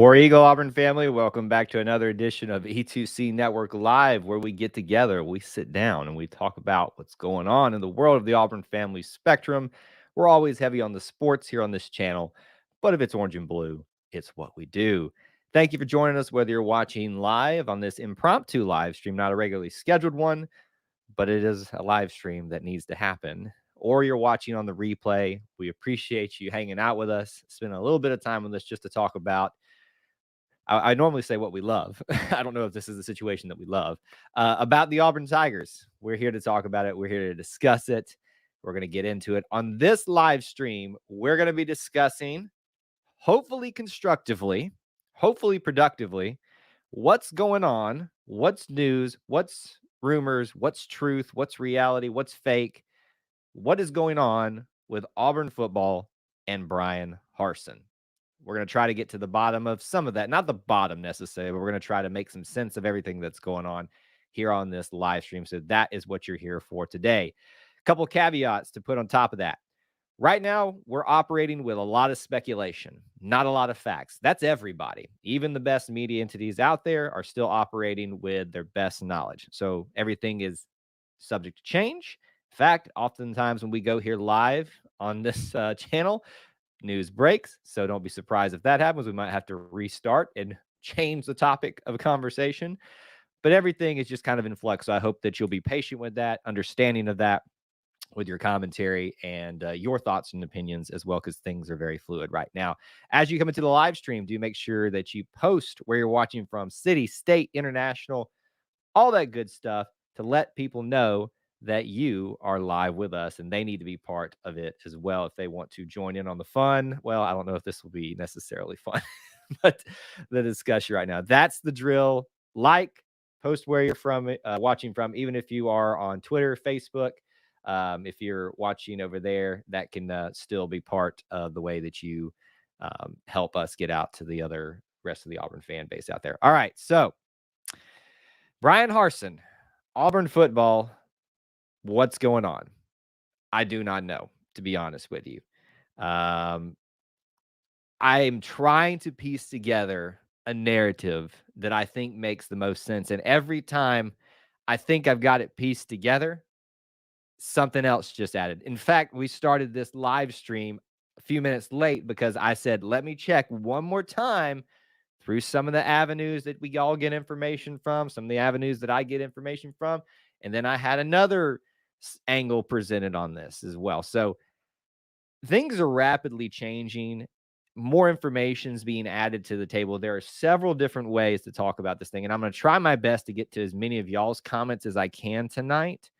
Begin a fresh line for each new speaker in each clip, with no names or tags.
War Eagle Auburn family, welcome back to another edition of E2C Network Live, where we get together, we sit down, and we talk about what's going on in the world of the Auburn family spectrum. We're always heavy on the sports here on this channel, but if it's orange and blue, it's what we do. Thank you for joining us, whether you're watching live on this impromptu live stream, not a regularly scheduled one, but it is a live stream that needs to happen, or you're watching on the replay. We appreciate you hanging out with us, spending a little bit of time with us just to talk about I normally say what we love. I don't know if this is the situation that we love. About the Auburn Tigers. We're here to talk about it. We're here to discuss it. We're going to get into it. On this live stream, we're going to be discussing, hopefully constructively, hopefully productively, what's going on, what's news, what's rumors, what's truth, what's reality, what's fake, what is going on with Auburn football and Bryan Harsin. We're going to try to get to the bottom of some of that. Not the bottom necessarily, but we're going to try to make some sense of everything that's going on here on this live stream. So that is what you're here for today. A couple of caveats to put on top of that. Right now, we're operating with a lot of speculation, not a lot of facts. That's everybody. Even the best media entities out there are still operating with their best knowledge. So everything is subject to change. In fact, oftentimes when we go here live on this channel, news breaks, so don't be surprised if that happens. We might have to restart and change the topic of a conversation, but everything is just kind of in flux. So I hope that you'll be patient with that, understanding of that, with your commentary and your thoughts and opinions as well, because things are very fluid right now. As you come into the live stream, do make sure that you post where you're watching from, city, state, international, all that good stuff, to let people know that you are live with us, and they need to be part of it as well if they want to join in on the fun. Well, I don't know if this will be necessarily fun, but the discussion right now. That's the drill. Like, post where you're from, watching from, even if you are on Twitter, Facebook. If you're watching over there, that can still be part of the way that you help us get out to the other rest of the Auburn fan base out there. All right, so Bryan Harsin, Auburn football, what's going on? I do not know, to be honest with you. I am trying to piece together a narrative that I think makes the most sense. And every time I think I've got it pieced together, something else just added. In fact, we started this live stream a few minutes late because I said, let me check one more time through some of the avenues that we all get information from, some of the avenues that I get information from. And then I had another angle presented on this as well. So things are rapidly changing. More information is being added to the table. There are several different ways to talk about this thing, and I'm going to try my best to get to as many of y'all's comments as I can tonight,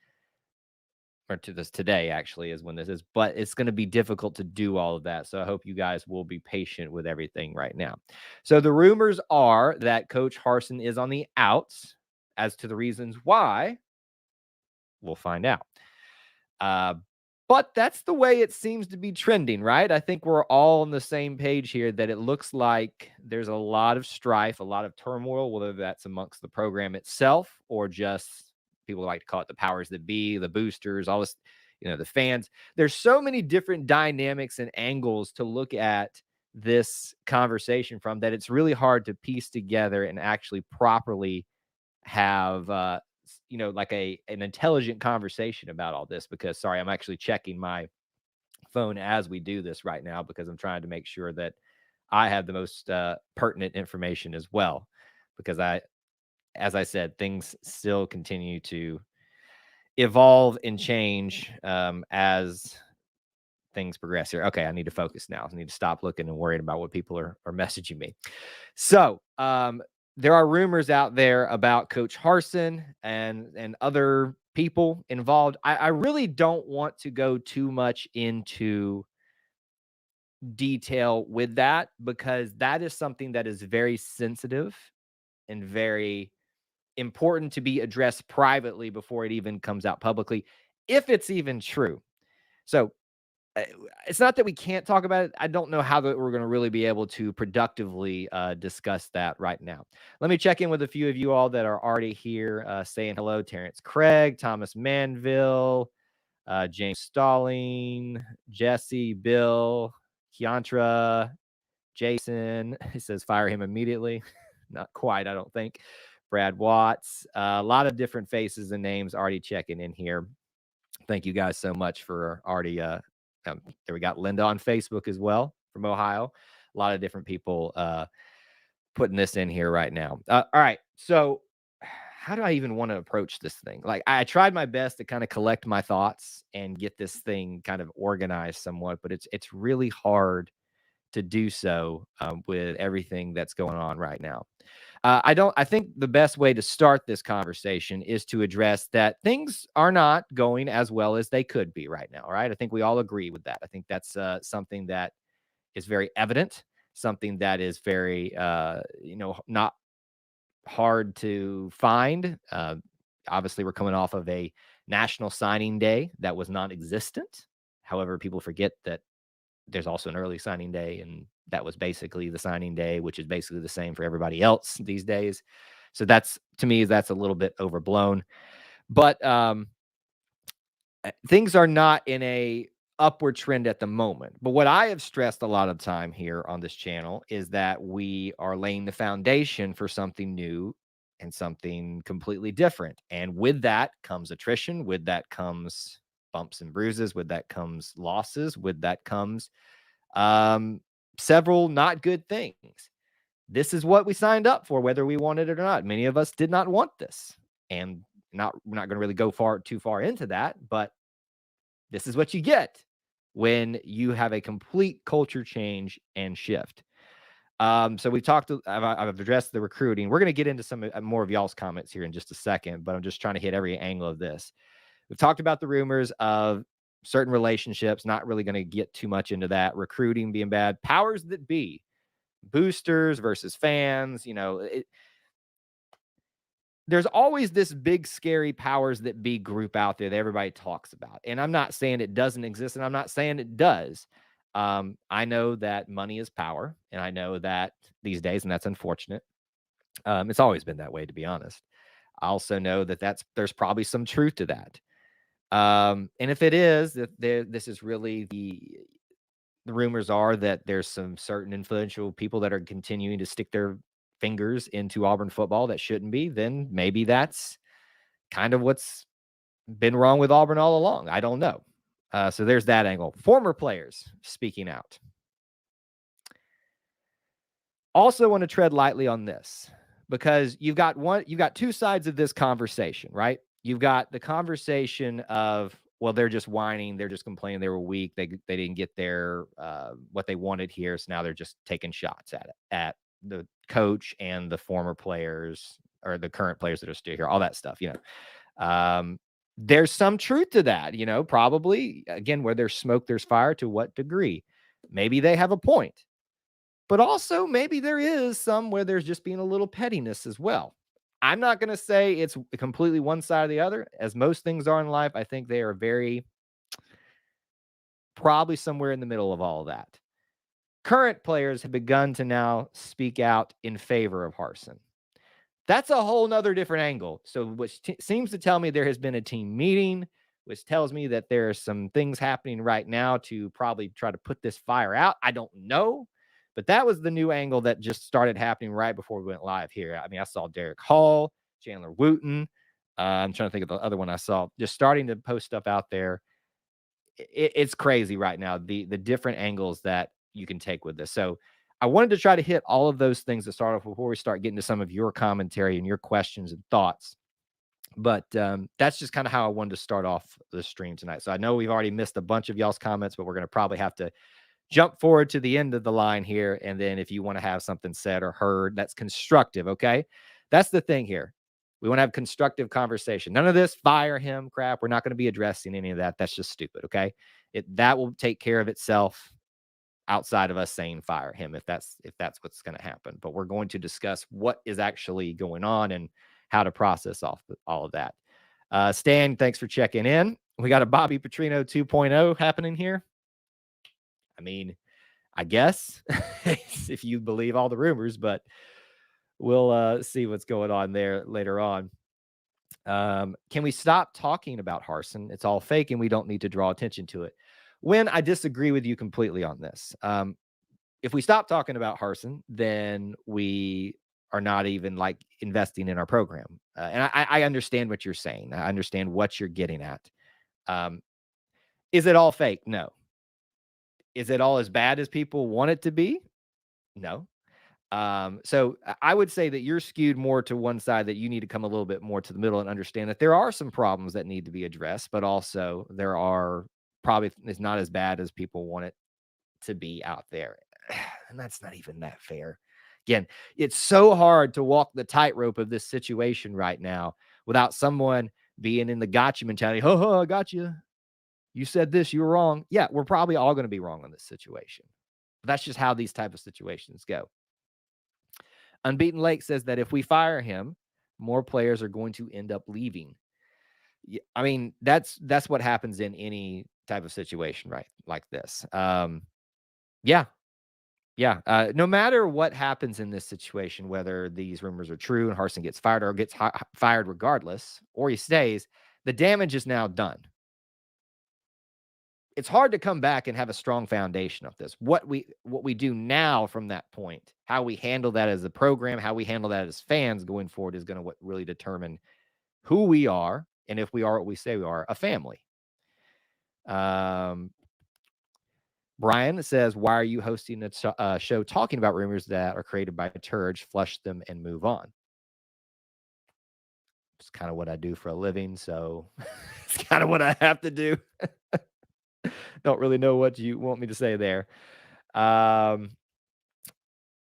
or to this today, actually, is when this is, but it's going to be difficult to do all of that. So I hope you guys will be patient with everything right now. So the rumors are that Coach Harsin is on the outs. As to the reasons why, we'll find out. But that's the way it seems to be trending, right? I think we're all on the same page here that it looks like there's a lot of strife, a lot of turmoil, whether that's amongst the program itself or just people like to call it the powers that be, the boosters, all this, the fans. There's so many different dynamics and angles to look at this conversation from that it's really hard to piece together and actually properly have like an intelligent conversation about all this. Because sorry, I'm actually checking my phone as we do this right now because I'm trying to make sure that I have the most pertinent information as well, because as I said, things still continue to evolve and change as things progress here. Okay, I need to focus now. I need to stop looking and worrying about what people are messaging me. So there are rumors out there about Coach Harsin and other people involved. I really don't want to go too much into detail with that, because that is something that is very sensitive and very important to be addressed privately before it even comes out publicly, if it's even true. So it's not that we can't talk about it. I don't know how that we're going to really be able to productively discuss that right now. Let me check in with a few of you all that are already here saying hello. Terrence Craig, Thomas Manville, James Stalling, Jesse, Bill, Kiantra, Jason, he says, fire him immediately. Not quite, I don't think. Brad Watts, a lot of different faces and names already checking in here. Thank you guys so much for already. There we got Linda on Facebook as well from Ohio. A lot of different people putting this in here right now. All right. So how do I even want to approach this thing? Like, I tried my best to kind of collect my thoughts and get this thing kind of organized somewhat, but it's really hard to do so with everything that's going on right now. I think the best way to start this conversation is to address that things are not going as well as they could be right now. Right. I think we all agree with that. I think that's something that is very evident, something that is very, not hard to find. Obviously, we're coming off of a national signing day that was non-existent. However, people forget that there's also an early signing day, and that was basically the signing day, which is basically the same for everybody else these days. So that's, to me, that's a little bit overblown. But things are not in a upward trend at the moment. But what I have stressed a lot of time here on this channel is that we are laying the foundation for something new and something completely different. And with that comes attrition, with that comes bumps and bruises, with that comes losses, with that comes several not good things. This is what we signed up for, whether we wanted it or not. Many of us did not want this, and we're not going to really go too far into that, but this is what you get when you have a complete culture change and shift. So we've talked, I've addressed the recruiting. We're going to get into some more of y'all's comments here in just a second, but I'm just trying to hit every angle of this. We've talked about the rumors of certain relationships, not really going to get too much into that. Recruiting being bad, powers that be, boosters versus fans, there's always this big, scary powers that be group out there that everybody talks about. And I'm not saying it doesn't exist, and I'm not saying it does. I know that money is power, and I know that these days, and that's unfortunate. It's always been that way, to be honest. I also know that there's probably some truth to that. And if it is, that this is really the rumors are that there's some certain influential people that are continuing to stick their fingers into Auburn football that shouldn't be, then maybe that's kind of what's been wrong with Auburn all along. I don't know. So there's that angle. Former players speaking out. Also want to tread lightly on this because you've got two sides of this conversation, right? You've got the conversation of, well, they're just whining, they're just complaining they were weak, they didn't get their what they wanted here, so now they're just taking shots at the coach and the former players or the current players that are still here, all that stuff, there's some truth to that, probably. Again, where there's smoke, there's fire. To what degree? Maybe they have a point. But also, maybe there is some where there's just being a little pettiness as well. I'm not going to say it's completely one side or the other. As most things are in life, I think they are probably somewhere in the middle of all of that. Current players have begun to now speak out in favor of Harsin. That's a whole nother different angle. So which seems to tell me there has been a team meeting, which tells me that there are some things happening right now to probably try to put this fire out. I don't know. But that was the new angle that just started happening right before we went live here. I mean, I saw Derek Hall, Chandler Wooten. I'm trying to think of the other one I saw, just starting to post stuff out there. It's crazy right now, the different angles that you can take with this. So I wanted to try to hit all of those things to start off before we start getting to some of your commentary and your questions and thoughts. But that's just kind of how I wanted to start off the stream tonight. So I know we've already missed a bunch of y'all's comments, but we're going to probably have to jump forward to the end of the line here. And then if you want to have something said or heard, that's constructive. Okay. That's the thing here. We want to have constructive conversation. None of this fire him crap. We're not going to be addressing any of that. That's just stupid. Okay. That will take care of itself outside of us saying fire him, if that's what's going to happen. But we're going to discuss what is actually going on and how to process all of that. Stan, thanks for checking in. We got a Bobby Petrino 2.0 happening here. I mean, I guess if you believe all the rumors, but we'll see what's going on there later on. Can we stop talking about Harsin? It's all fake and we don't need to draw attention to it. When I disagree with you completely on this, if we stop talking about Harsin, then we are not even like investing in our program. And I understand what you're saying. I understand what you're getting at. Is it all fake? No. Is it all as bad as people want it to be? No. So I would say that you're skewed more to one side, that you need to come a little bit more to the middle and understand that there are some problems that need to be addressed, but also there are probably, it's not as bad as people want it to be out there. And that's not even that fair. Again, it's so hard to walk the tightrope of this situation right now without someone being in the gotcha mentality. I got you. You said this, you were wrong. Yeah, we're probably all going to be wrong on this situation. That's just how these type of situations go. Unbeaten Lake says that if we fire him, more players are going to end up leaving. I mean, that's what happens in any type of situation, right? Like this. Yeah. No matter what happens in this situation, whether these rumors are true and Harsin gets fired or gets fired regardless, or he stays, the damage is now done. It's hard to come back and have a strong foundation of this. What we do now from that point, how we handle that as a program, how we handle that as fans going forward, is going to really determine who we are, and if we are what we say we are, a family. Brian says, why are you hosting a show talking about rumors that are created by Turge? Flush them and move on. It's kind of what I do for a living, so it's kind of what I have to do. Don't really know what you want me to say there.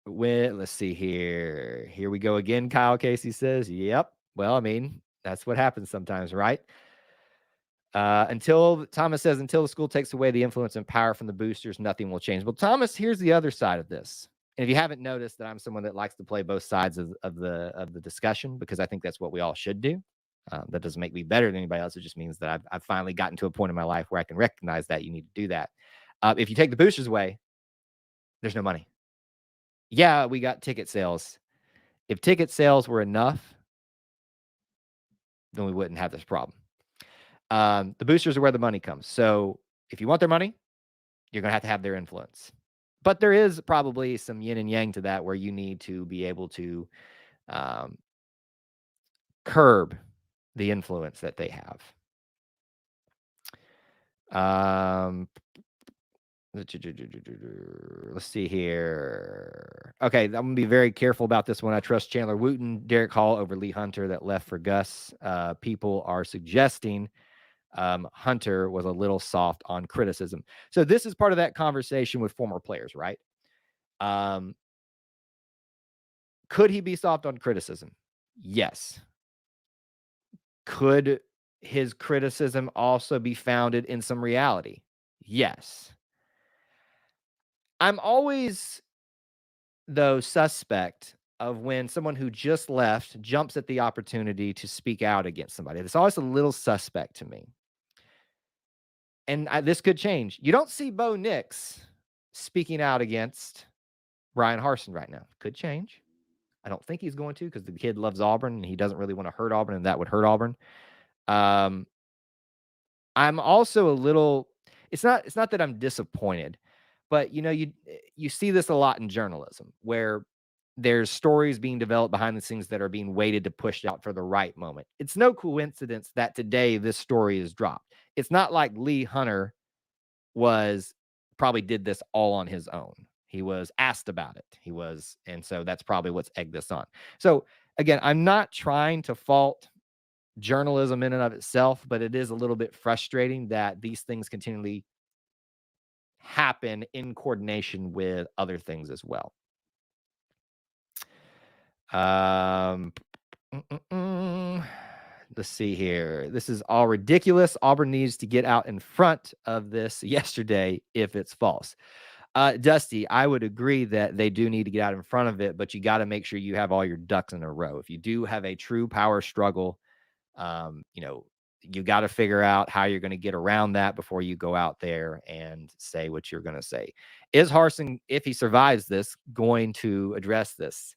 Let's see here. Here we go again. Kyle Casey says, yep. Well, I mean, that's what happens sometimes, right? Thomas says, until the school takes away the influence and power from the boosters, nothing will change. Well, Thomas, here's the other side of this. And if you haven't noticed that I'm someone that likes to play both sides of the discussion, because I think that's what we all should do. That doesn't make me better than anybody else. It just means that I've finally gotten to a point in my life where I can recognize that you need to do that. If you take the boosters away, there's no money. Yeah, we got ticket sales. If ticket sales were enough, then we wouldn't have this problem. The boosters are where the money comes. So if you want their money, you're going to have their influence. But there is probably some yin and yang to that, where you need to be able to curb the influence that they have. Let's see here. Okay, I'm going to be very careful about this one. I trust Chandler Wooten, Derek Hall over Lee Hunter that left for Gus. People are suggesting Hunter was a little soft on criticism. So this is part of that conversation with former players, right? Could he be soft on criticism? Yes. Could his criticism also be founded in some reality? Yes. I'm always, though, suspect of when someone who just left jumps at the opportunity to speak out against somebody. It's always a little suspect to me. And this could change. You don't see Bo Nix speaking out against Bryan Harsin right now. Could change. I don't think he's going to, because the kid loves Auburn and he doesn't really want to hurt Auburn, and that would hurt Auburn. I'm also a little, it's not that I'm disappointed, but you see this a lot in journalism, where there's stories being developed behind the scenes that are being waited to push out for the right moment. It's no coincidence that today this story is dropped. It's not like Lee Hunter probably did this all on his own. He was asked about it. And so that's probably what's egged this on. So again, I'm not trying to fault journalism in and of itself, but it is a little bit frustrating that these things continually happen in coordination with other things as well. Let's see here. This is all ridiculous. Auburn needs to get out in front of this yesterday if it's false. Dusty, I would agree that they do need to get out in front of it, but you got to make sure you have all your ducks in a row. If you do have a true power struggle, you got to figure out how you're going to get around that before you go out there and say what you're going to say. Is Harsin, if he survives this, going to address this?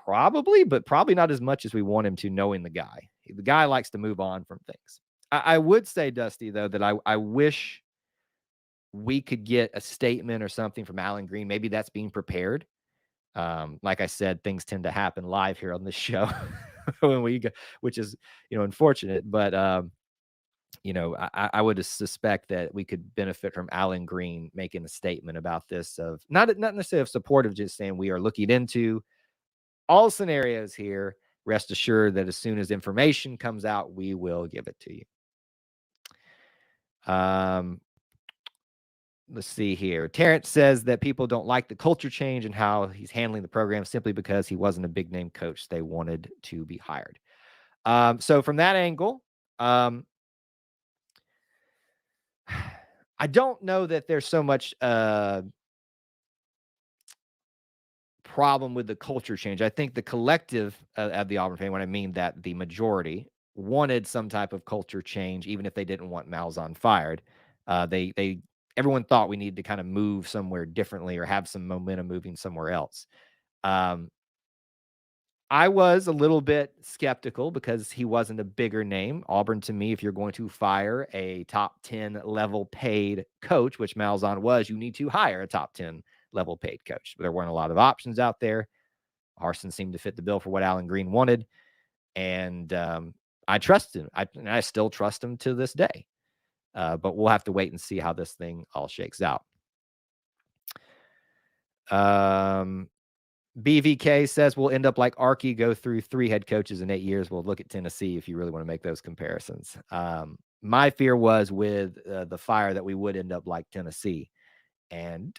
Probably, but probably not as much as we want him to, knowing the guy. The guy likes to move on from things. I would say, Dusty, though, that I wish we could get a statement or something from Alan Green. Maybe that's being prepared. Like I said, things tend to happen live here on this show when we go, which is, unfortunate. But I would suspect that we could benefit from Alan Green making a statement about this, of not necessarily of supportive, just saying we are looking into all scenarios here. Rest assured that as soon as information comes out, we will give it to you. Let's see here. Terrence says that people don't like the culture change and how he's handling the program simply because he wasn't a big name coach they wanted to be hired. So from that angle, I don't know that there's so much problem with the culture change. I think the collective of the Auburn family, when I mean that the majority, wanted some type of culture change, even if they didn't want Malzahn fired. Everyone thought we needed to kind of move somewhere differently or have some momentum moving somewhere else. I was a little bit skeptical because he wasn't a bigger name. Auburn, to me, if you're going to fire a top 10 level paid coach, which Malzahn was, you need to hire a top 10 level paid coach. But there weren't a lot of options out there. Harsin seemed to fit the bill for what Alan Green wanted. And I trust him. I still trust him to this day. But we'll have to wait and see how this thing all shakes out. BVK says we'll end up like Archie, go through 3 head coaches in 8 years. We'll look at Tennessee if you really want to make those comparisons. My fear was with the fire that we would end up like Tennessee. And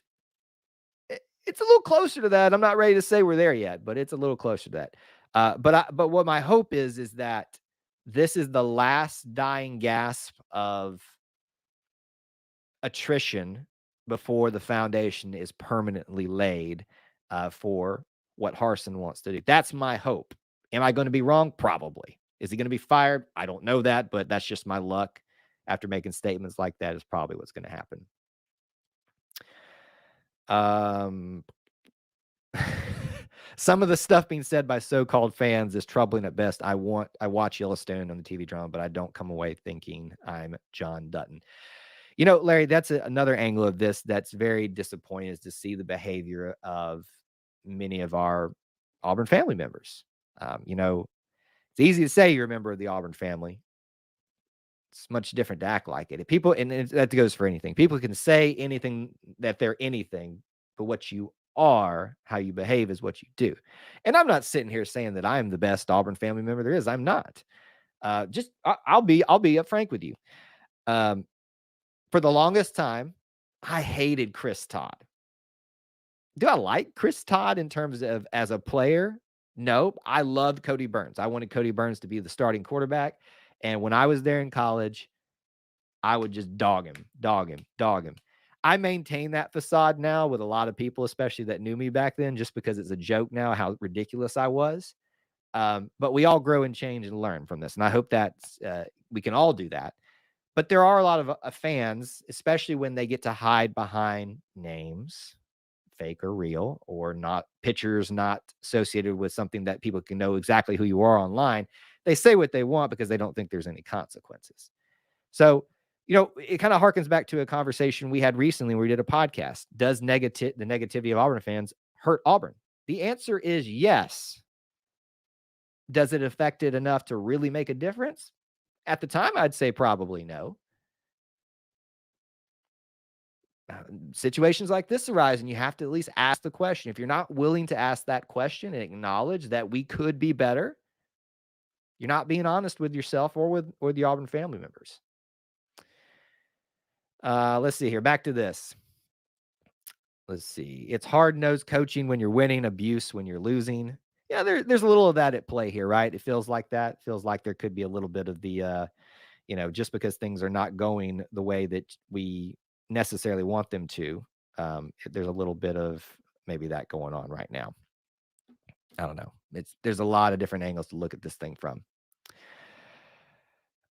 it's a little closer to that. I'm not ready to say we're there yet, but it's a little closer to that. But what my hope is that this is the last dying gasp of attrition before the foundation is permanently laid for what Harsin wants to do. That's my hope. Am I going to be wrong? Probably. Is he going to be fired? I don't know that, but that's just my luck. After making statements like that is probably what's going to happen. Some of the stuff being said by so-called fans is troubling at best. I watch Yellowstone on the TV drama, but I don't come away thinking I'm John Dutton. Larry, that's another angle of this that's very disappointing, is to see the behavior of many of our Auburn family members. It's easy to say you're a member of the Auburn family. It's much different to act like it. People, and that goes for anything. People can say anything that they're anything, but what you are, how you behave, is what you do. And I'm not sitting here saying that I'm the best Auburn family member there is. I'm not. I'll be upfront with you. For the longest time, I hated Chris Todd. Do I like Chris Todd in terms of as a player? Nope. I loved Cody Burns. I wanted Cody Burns to be the starting quarterback. And when I was there in college, I would just dog him. I maintain that facade now with a lot of people, especially that knew me back then, just because it's a joke now how ridiculous I was. But we all grow and change and learn from this. And I hope that we can all do that. But there are a lot of fans, especially when they get to hide behind names, fake or real, or not pictures not associated with something that people can know exactly who you are online. They say what they want because they don't think there's any consequences. So, it kind of harkens back to a conversation we had recently where we did a podcast. Does the negativity of Auburn fans hurt Auburn? The answer is yes. Does it affect it enough to really make a difference? At the time, I'd say probably no. Situations like this arise, and you have to at least ask the question. If you're not willing to ask that question and acknowledge that we could be better, you're not being honest with yourself or with the Auburn family members. Let's see here. Back to this. Let's see. It's hard-nosed coaching when you're winning, abuse when you're losing. Yeah, there's a little of that at play here, right? It feels like that. It feels like there could be a little bit of the, just because things are not going the way that we necessarily want them to, there's a little bit of maybe that going on right now. I don't know. There's a lot of different angles to look at this thing from.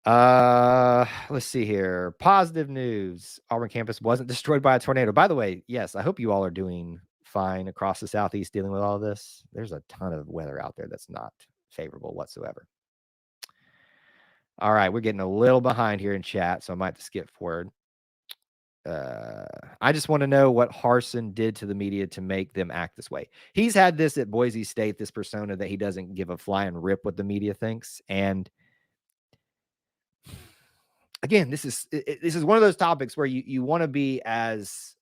Let's see here. Positive news. Auburn campus wasn't destroyed by a tornado. By the way, yes, I hope you all are doing fine across the Southeast dealing with all this. There's a ton of weather out there that's not favorable whatsoever. All right, we're getting a little behind here in chat, so I might have to skip forward. I just want to know what Harsin did to the media to make them act this way. He's had this at Boise State, this persona that he doesn't give a flying rip what the media thinks. And again, this is one of those topics where you want to be as,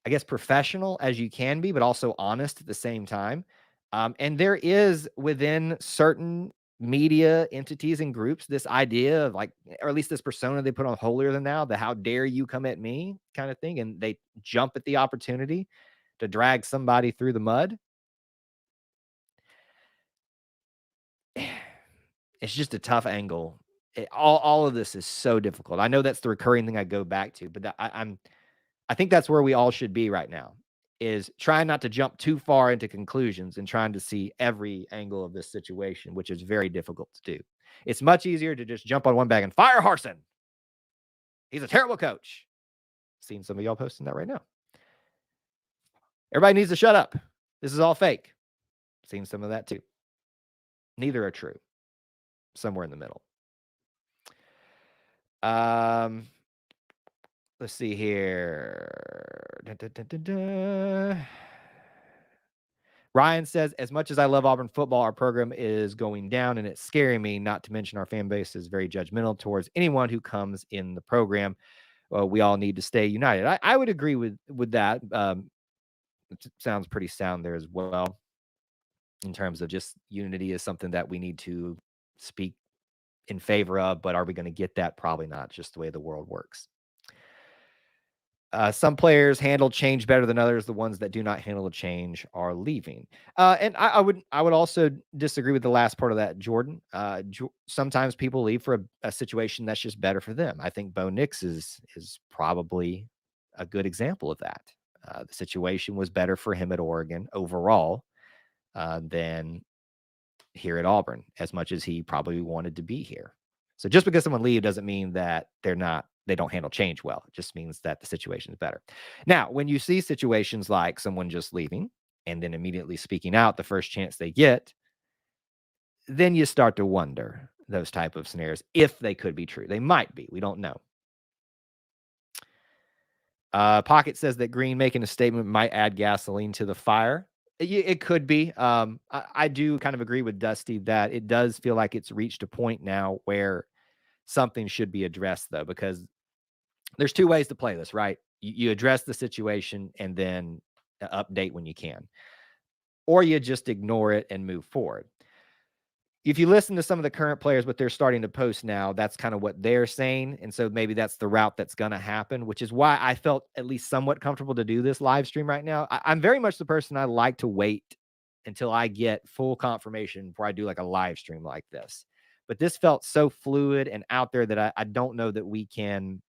I guess, professional as you can be, but also honest at the same time. And there is within certain media entities and groups this idea of like, or at least this persona they put on holier than thou, the how dare you come at me kind of thing. And they jump at the opportunity to drag somebody through the mud. It's just a tough angle. All of this is so difficult. I know that's the recurring thing I go back to, but I think that's where we all should be right now, is trying not to jump too far into conclusions and trying to see every angle of this situation, which is very difficult to do. It's much easier to just jump on one bag and fire Harsin. He's a terrible coach. Seeing some of y'all posting that right now. Everybody needs to shut up. This is all fake. Seeing some of that too. Neither are true. Somewhere in the middle. Let's see here. Ryan says, as much as I love Auburn football, our program is going down and it's scaring me, not to mention our fan base is very judgmental towards anyone who comes in the program. We all need to stay united. I would agree with that. It sounds pretty sound there as well, in terms of just unity is something that we need to speak in favor of, but are we going to get that? Probably not, just the way the world works. Some players handle change better than others. The ones that do not handle the change are leaving. And I would also disagree with the last part of that, Jordan. Sometimes people leave for a situation that's just better for them. I think Bo Nix is probably a good example of that. The situation was better for him at Oregon overall than here at Auburn, as much as he probably wanted to be here. So just because someone leaves doesn't mean that they don't handle change well. It just means that the situation is better. Now, when you see situations like someone just leaving and then immediately speaking out the first chance they get, then you start to wonder those type of scenarios, if they could be true. They might be. We don't know. Pocket says that Green making a statement might add gasoline to the fire. It could be. I do kind of agree with Dusty that it does feel like it's reached a point now where something should be addressed, though, because there's two ways to play this, right? You address the situation and then update when you can, or you just ignore it and move forward. If you listen to some of the current players, what they're starting to post now, that's kind of what they're saying. And so maybe that's the route that's going to happen, which is why I felt at least somewhat comfortable to do this live stream right now. I'm very much the person I like to wait until I get full confirmation before I do like a live stream like this. But this felt so fluid and out there that I don't know that we could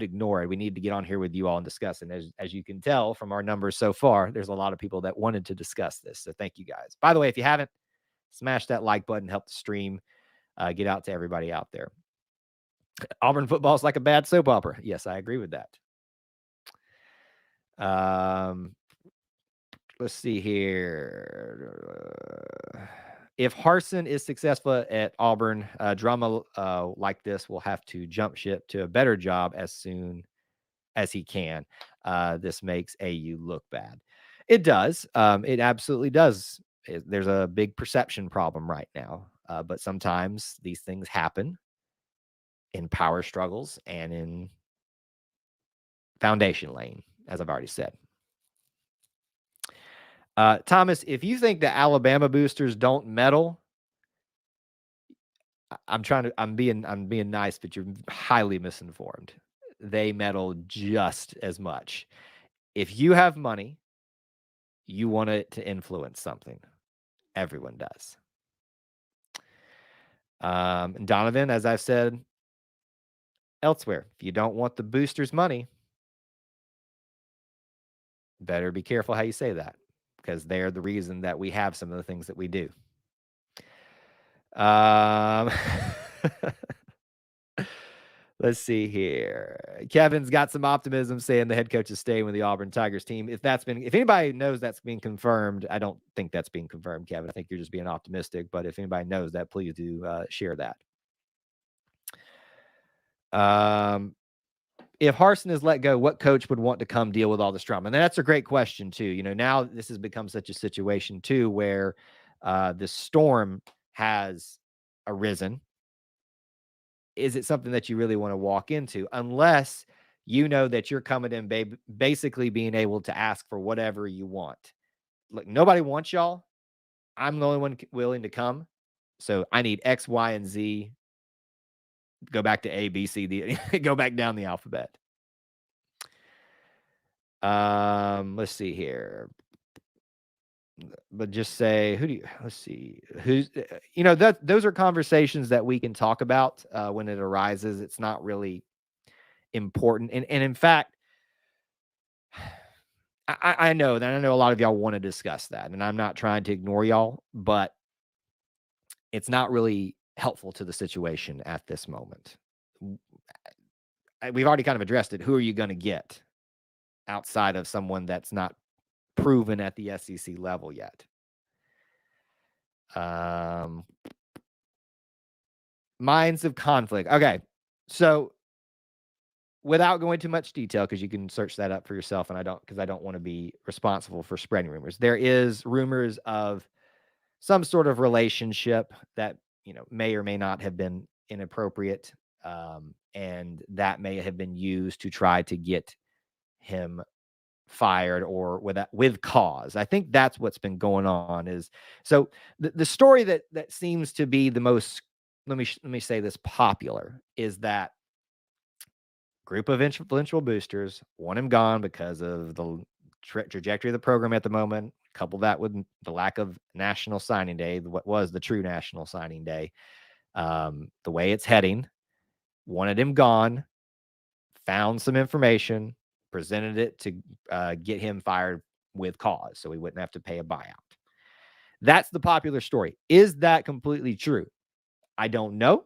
ignore it. We need to get on here with you all and discuss it. As you can tell from our numbers so far, there's a lot of people that wanted to discuss this. So thank you guys. By the way, if you haven't, smash that like button, help the stream get out to everybody out there. Auburn football is like a bad soap opera. Yes, I agree with that. Let's see here. If Harsin is successful at Auburn, drama like this will have to jump ship to a better job as soon as he can. This makes AU look bad. It does. It absolutely does. There's a big perception problem right now. But sometimes these things happen in power struggles and in foundation lane, as I've already said. Thomas, if you think the Alabama boosters don't medal, I'm being nice, but you're highly misinformed. They medal just as much. If you have money, you want it to influence something. Everyone does. Donovan, as I've said elsewhere, if you don't want the boosters' money, better be careful how you say that, because they're the reason that we have some of the things that we do. Let's see here. Kevin's got some optimism saying the head coach is staying with the Auburn Tigers team. If anybody knows that's being confirmed, I don't think that's being confirmed, Kevin. I think you're just being optimistic. But if anybody knows that, please do share that. if Harsin is let go, what coach would want to come deal with all this drama? And that's a great question too. You know, now this has become such a situation too, where the storm has arisen. Is it something that you really want to walk into? Unless you know that you're coming in basically being able to ask for whatever you want. Look, nobody wants y'all. I'm the only one willing to come. So I need X, Y, and Z. Go back to A, B, C, D. Go back down the alphabet. Let's see here. But just say, let's see, who's, you know, those are conversations that we can talk about when it arises. It's not really important. And in fact, I know that, I know a lot of y'all want to discuss that, and I'm not trying to ignore y'all, but it's not really helpful to the situation at this moment. We've already kind of addressed it. Who are you going to get outside of someone that's not proven at the SEC level yet? Minds of conflict. Okay. So without going too much detail, because you can search that up for yourself, and I don't want to be responsible for spreading rumors. There is rumors of some sort of relationship that, you know, may or may not have been inappropriate. And that may have been used to try to get him fired or with cause. I think that's what's been going on. Is so the story that seems to be the most, let me say this, popular, is that group of influential boosters want him gone because of the trajectory of the program at the moment. Couple that with the lack of national signing day, what was the true national signing day, the way it's heading, wanted him gone, found some information, presented it to get him fired with cause so he wouldn't have to pay a buyout. That's the popular story. Is that completely true? I don't know.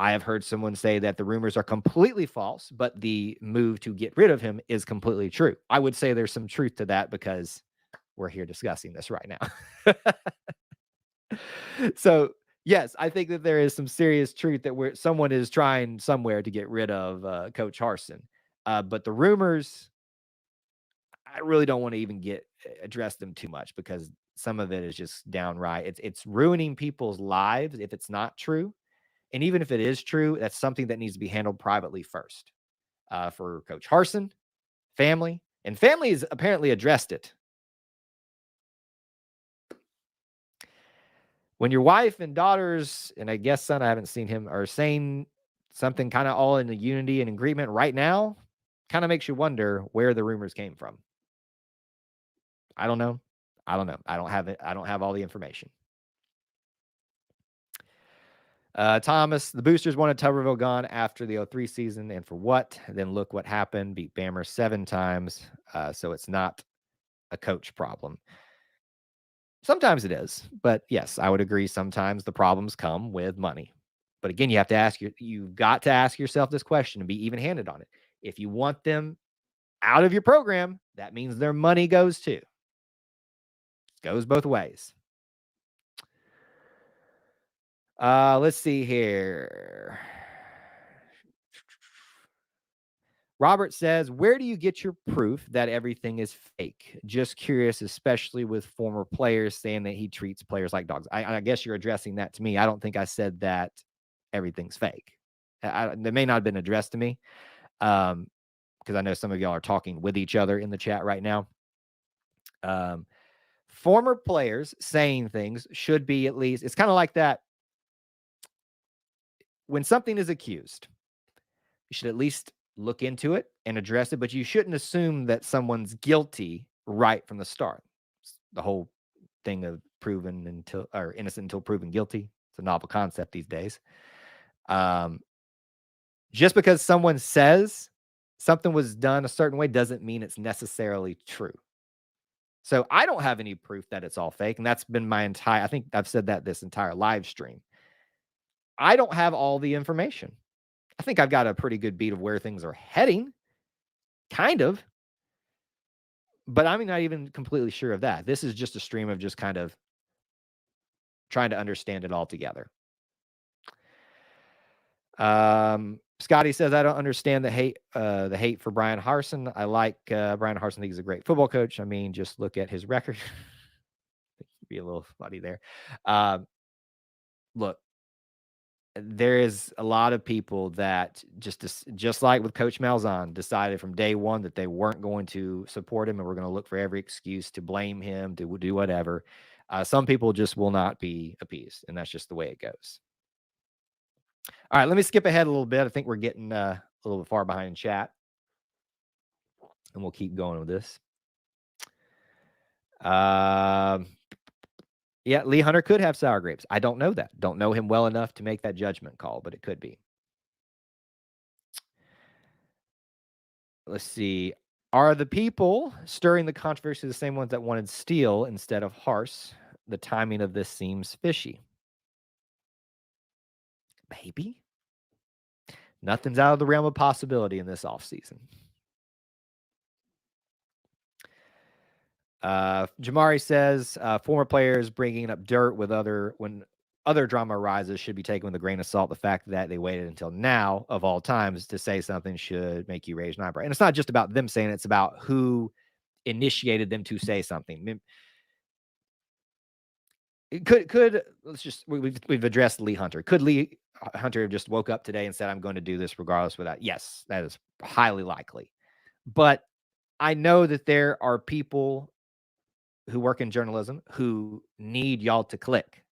I have heard someone say that the rumors are completely false, but the move to get rid of him is completely true. I would say there's some truth to that because we're here discussing this right now. So, yes, I think that there is some serious truth that someone is trying somewhere to get rid of Coach Harsin. But the rumors, I really don't want to even address them too much because some of it is just downright. It's ruining people's lives if it's not true. And even if it is true, that's something that needs to be handled privately first for Coach Harsin, family. And family has apparently addressed it. When your wife and daughters, and I guess son, I haven't seen him, are saying something kind of all in the unity and agreement right now, kind of makes you wonder where the rumors came from. I don't know. I don't have it. I don't have all the information. Thomas, the boosters wanted Tuberville gone after the 03 season, and for what? Then look what happened. Beat Bammer 7 times. So it's not a coach problem. Sometimes it is, but yes, I would agree. Sometimes the problems come with money. But again, you've got to ask yourself this question and be even-handed on it. If you want them out of your program, that means their money goes too. It goes both ways. Let's see here. Robert says, where do you get your proof that everything is fake? Just curious, especially with former players saying that he treats players like dogs. I guess you're addressing that to me. I don't think I said that everything's fake. That may not have been addressed to me because I know some of y'all are talking with each other in the chat right now. Former players saying things should be at least, it's kind of like that. When something is accused, you should at least look into it and address it, but you shouldn't assume that someone's guilty right from the start. The whole thing of innocent until proven guilty. It's a novel concept these days. Just because someone says something was done a certain way doesn't mean it's necessarily true. So I don't have any proof that it's all fake. And that's been I think I've said that this entire live stream. I don't have all the information. I think I've got a pretty good beat of where things are heading. Kind of. But I'm not even completely sure of that. This is just a stream of just kind of trying to understand it all together. Scotty says, I don't understand the hate for Bryan Harsin. I like Bryan Harsin. I think he's a great football coach. I mean, just look at his record. Be a little funny there. Look, there is a lot of people that just like with Coach Malzahn, decided from day one that they weren't going to support him and we're going to look for every excuse to blame him, to do whatever. Some people just will not be appeased, and that's just the way it goes. All right, let me skip ahead a little bit. I think we're getting a little bit far behind in chat, and we'll keep going with this. Yeah, Lee Hunter could have sour grapes. I don't know that. Don't know him well enough to make that judgment call, but it could be. Let's see. Are the people stirring the controversy the same ones that wanted Steele instead of Hars? The timing of this seems fishy. Maybe. Nothing's out of the realm of possibility in this offseason. Jamari says former players bringing up dirt when other drama arises should be taken with a grain of salt. The fact that they waited until now, of all times, to say something should make you raise an eyebrow. And it's not just about them saying it, it's about who initiated them to say something. It could let's just we've addressed Lee Hunter. Could Lee Hunter have just woke up today and said, I'm going to do this regardless without? Yes, that is highly likely. But I know that there are people who work in journalism who need y'all to click.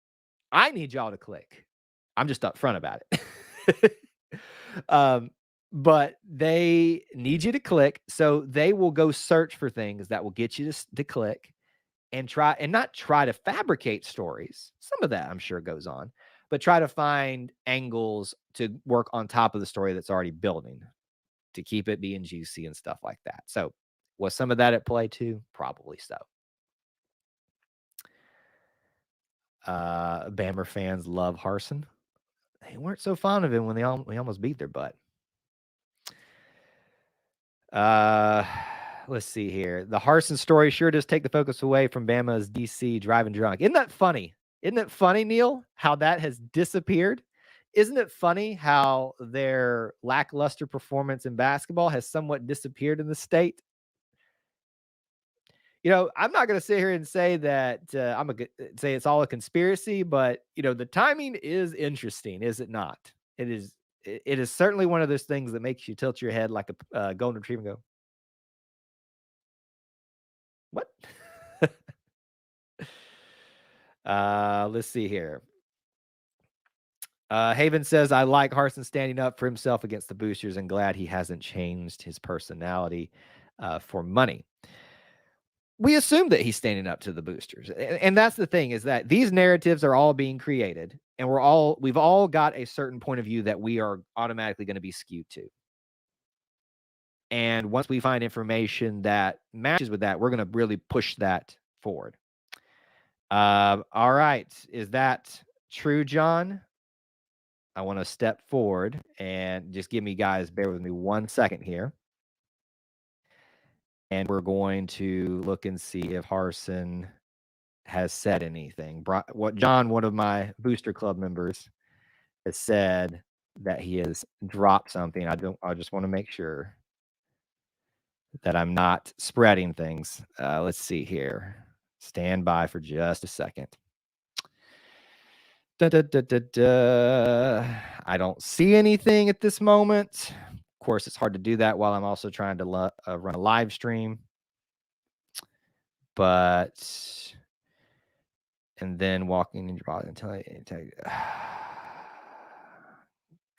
I need y'all to click. I'm just upfront about it. But they need you to click, so they will go search for things that will get you to click and not try to fabricate stories. Some of that I'm sure goes on, but try to find angles to work on top of the story that's already building to keep it being juicy and stuff like that. So was some of that at play too? Probably so. Bammer fans love Harsin. They weren't so fond of him when we almost beat their butt. Let's see here. The Harsin story sure does take the focus away from Bama's DC driving drunk. Isn't that funny? Isn't it funny, Neil, how that has disappeared? Isn't it funny how their lackluster performance in basketball has somewhat disappeared in the state? You know, I'm not going to sit here and say that say it's all a conspiracy, but the timing is interesting, is it not? It is. It is certainly one of those things that makes you tilt your head like a golden retriever and go, "What?" Let's see here. Haven says, I like Harsin standing up for himself against the boosters and glad he hasn't changed his personality for money. We assume that he's standing up to the boosters. And that's the thing, is that these narratives are all being created, and we've all got a certain point of view that we are automatically going to be skewed to. And once we find information that matches with that, we're going to really push that forward. All right. Is that true, John? I want to step forward and just give me, guys, bear with me 1 second here. And we're going to look and see if Harsin has said anything. What John, one of my booster club members, has said that he has dropped something. I just want to make sure that I'm not spreading things. Let's see here. Stand by for just a second. I don't see anything at this moment. Of course, it's hard to do that while I'm also trying to run a live stream. But, and then walking in your body until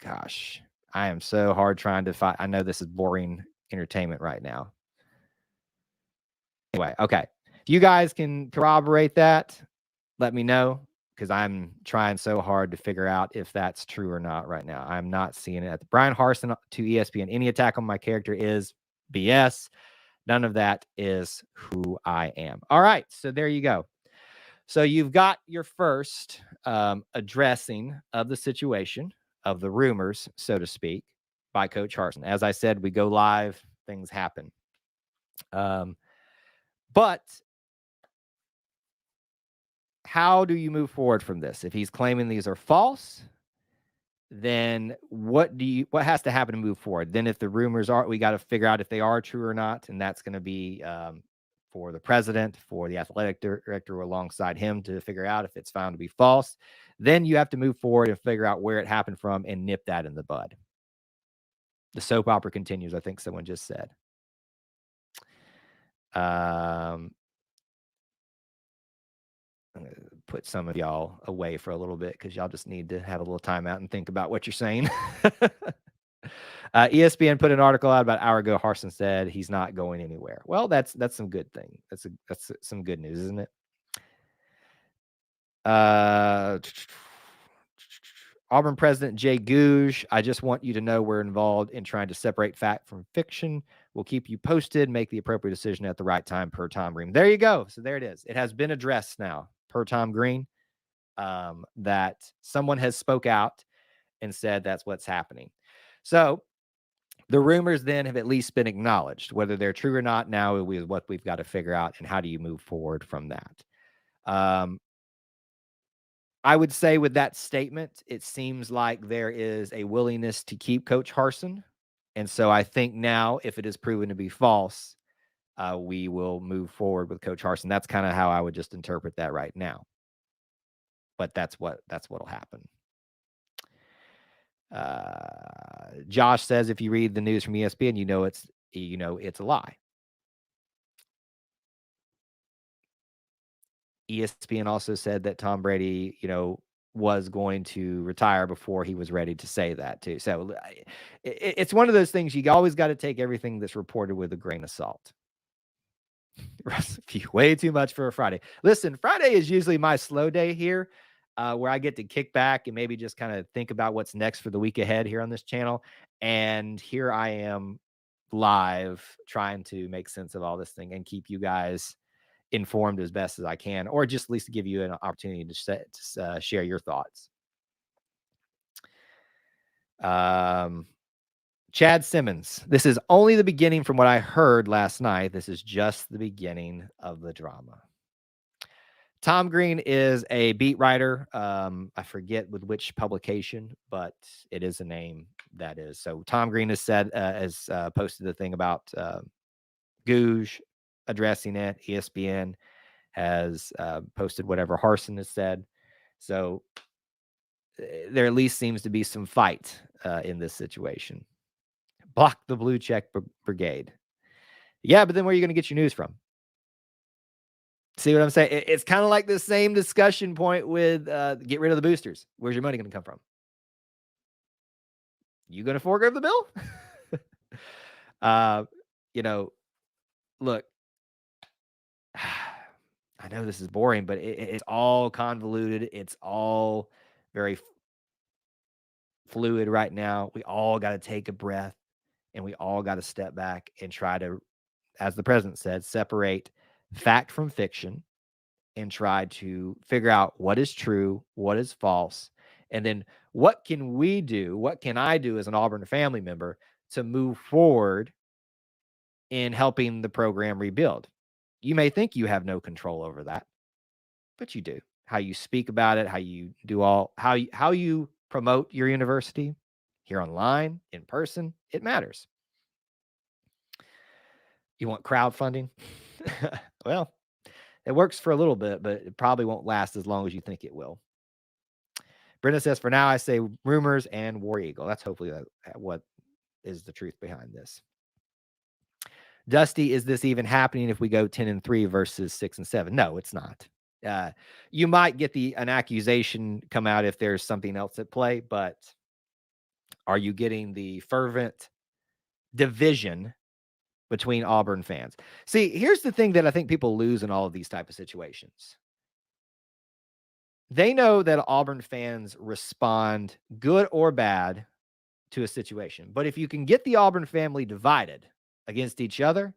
gosh, I am so hard trying to find. I know this is boring entertainment right now. Anyway, okay. If you guys can corroborate that, let me know, because I'm trying so hard to figure out if that's true or not right now. I'm not seeing it. Bryan Harsin to ESPN. Any attack on my character is BS. None of that is who I am. All right. So there you go. So you've got your first addressing of the situation, of the rumors, so to speak, by Coach Harsin. As I said, we go live, things happen. But how do you move forward from this? If he's claiming these are false, then what has to happen to move forward? Then if the rumors are, we got to figure out if they are true or not, and that's going to be for the president, for the athletic director alongside him to figure out if it's found to be false. Then you have to move forward and figure out where it happened from and nip that in the bud. The soap opera continues, I think someone just said. I'm gonna put some of y'all away for a little bit because y'all just need to have a little time out and think about what you're saying. ESPN put an article out about an hour ago. Harsin said he's not going anywhere. Well, that's some good thing. That's some good news, isn't it? Auburn President Jay Gouge, I just want you to know we're involved in trying to separate fact from fiction. We'll keep you posted, make the appropriate decision at the right time per Tom Green. There you go. So there it is. It has been addressed now per Tom Green, that someone has spoke out and said that's what's happening. So the rumors then have at least been acknowledged. Whether they're true or not now is what we've got to figure out, and how do you move forward from that. I would say with that statement, it seems like there is a willingness to keep Coach Harsin. And so I think now, if it is proven to be false, we will move forward with Coach Harsin. That's kind of how I would just interpret that right now. But that's what'll happen. Josh says, if you read the news from ESPN, you know it's a lie. ESPN also said that Tom Brady, was going to retire before he was ready to say that too. So it's one of those things you always got to take everything that's reported with a grain of salt. Way too much for a Friday. Listen, Friday is usually my slow day here, where I get to kick back and maybe just kind of think about what's next for the week ahead here on this channel. And here I am live trying to make sense of all this thing and keep you guys informed as best as I can, or just at least to give you an opportunity to share your thoughts. Chad Simmons, this is only the beginning from what I heard last night. This is just the beginning of the drama. Tom Green is a beat writer. I forget with which publication, but it is a name that is. So Tom Green has said, has posted the thing about Gouge addressing it. ESPN has posted whatever Harsin has said. So there at least seems to be some fight in this situation. Block the blue check brigade. Yeah, but then where are you going to get your news from? See what I'm saying? It's kind of like the same discussion point with get rid of the boosters. Where's your money going to come from? You going to fork over the bill? Look, I know this is boring, but it's all convoluted. It's all very fluid right now. We all got to take a breath, and we all got to step back and try to, as the president said, separate fact from fiction and try to figure out what is true, what is false, and then what can we do? What can I do as an Auburn family member to move forward in helping the program rebuild? You may think you have no control over that, but you do. How you speak about it, how you do how you promote your university here online, in person, it matters. You want crowdfunding? Well, it works for a little bit, but it probably won't last as long as you think it will. Brenda says, for now, I say rumors and War Eagle. That's hopefully what is the truth behind this. Dusty, is this even happening if we go 10-3 versus 6-7? No, it's not. You might get an accusation come out if there's something else at play, but are you getting the fervent division between Auburn fans? See, here's the thing that I think people lose in all of these type of situations. They know that Auburn fans respond good or bad to a situation. But if you can get the Auburn family divided against each other,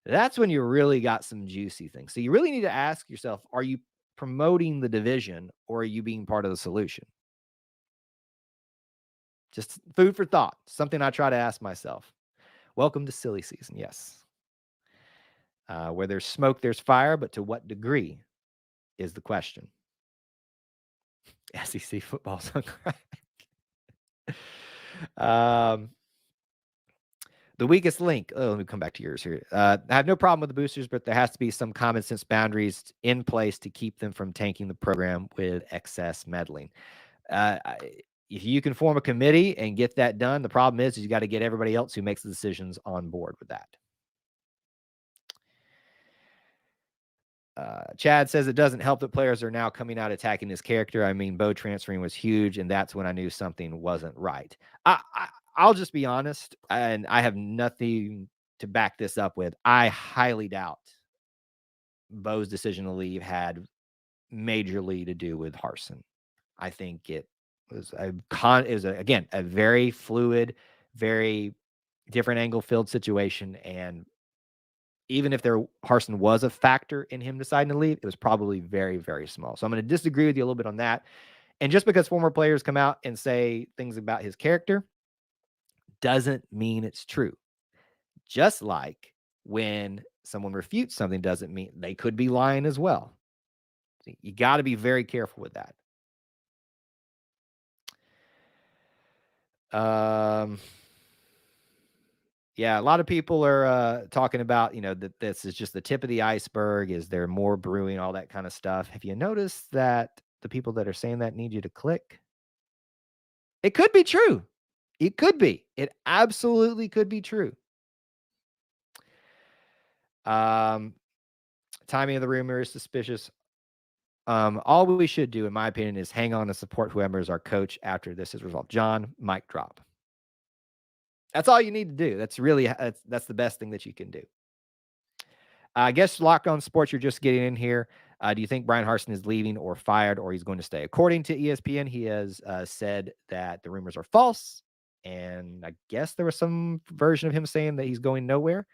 that's when you really got some juicy things. So you really need to ask yourself, are you promoting the division or are you being part of the solution? Just food for thought. Something I try to ask myself. Welcome to silly season. Yes. Where there's smoke, there's fire, but to what degree is the question. SEC football's on crack. Um, the weakest link. Oh, let me come back to yours here. I have no problem with the boosters, but there has to be some common sense boundaries in place to keep them from tanking the program with excess meddling. If you can form a committee and get that done, the problem is you got to get everybody else who makes the decisions on board with that. Chad says it doesn't help that players are now coming out attacking his character. I mean, Bo transferring was huge, and that's when I knew something wasn't right. I'll just be honest, and I have nothing to back this up with. I highly doubt Bo's decision to leave had majorly to do with Harsin. I think it was again a very fluid, very different angle filled situation, and even if Harsin was a factor in him deciding to leave, it was probably very, very small. So I'm going to disagree with you a little bit on that. And just because former players come out and say things about his character doesn't mean it's true. Just like when someone refutes something doesn't mean they could be lying as well. You got to be very careful with that. Yeah, a lot of people are talking about, that this is just the tip of the iceberg. Is there more brewing, all that kind of stuff? Have you noticed that the people that are saying that need you to click? It could be true. It could be. It absolutely could be true. Timing of the rumor is suspicious. All we should do, in my opinion, is hang on and support whoever is our coach after this is resolved. John, mic drop. That's all you need to do. That's really that's the best thing that you can do. I guess Locked On Sports, you're just getting in here. Do you think Bryan Harsin is leaving or fired, or he's going to stay? According to ESPN, he has said that the rumors are false, and I guess there was some version of him saying that he's going nowhere.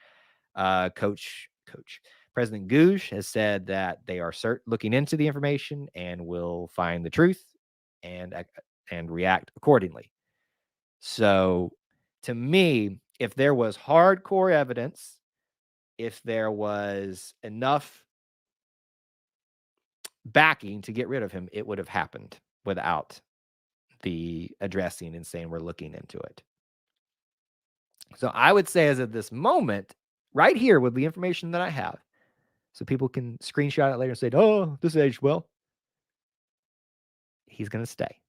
Coach President Gouge has said that they are looking into the information and will find the truth and react accordingly. So, to me, if there was hardcore evidence, if there was enough backing to get rid of him, it would have happened without the addressing and saying we're looking into it. So I would say, as of this moment, right here with the information that I have, so people can screenshot it later and say, oh, this aged well, he's going to stay.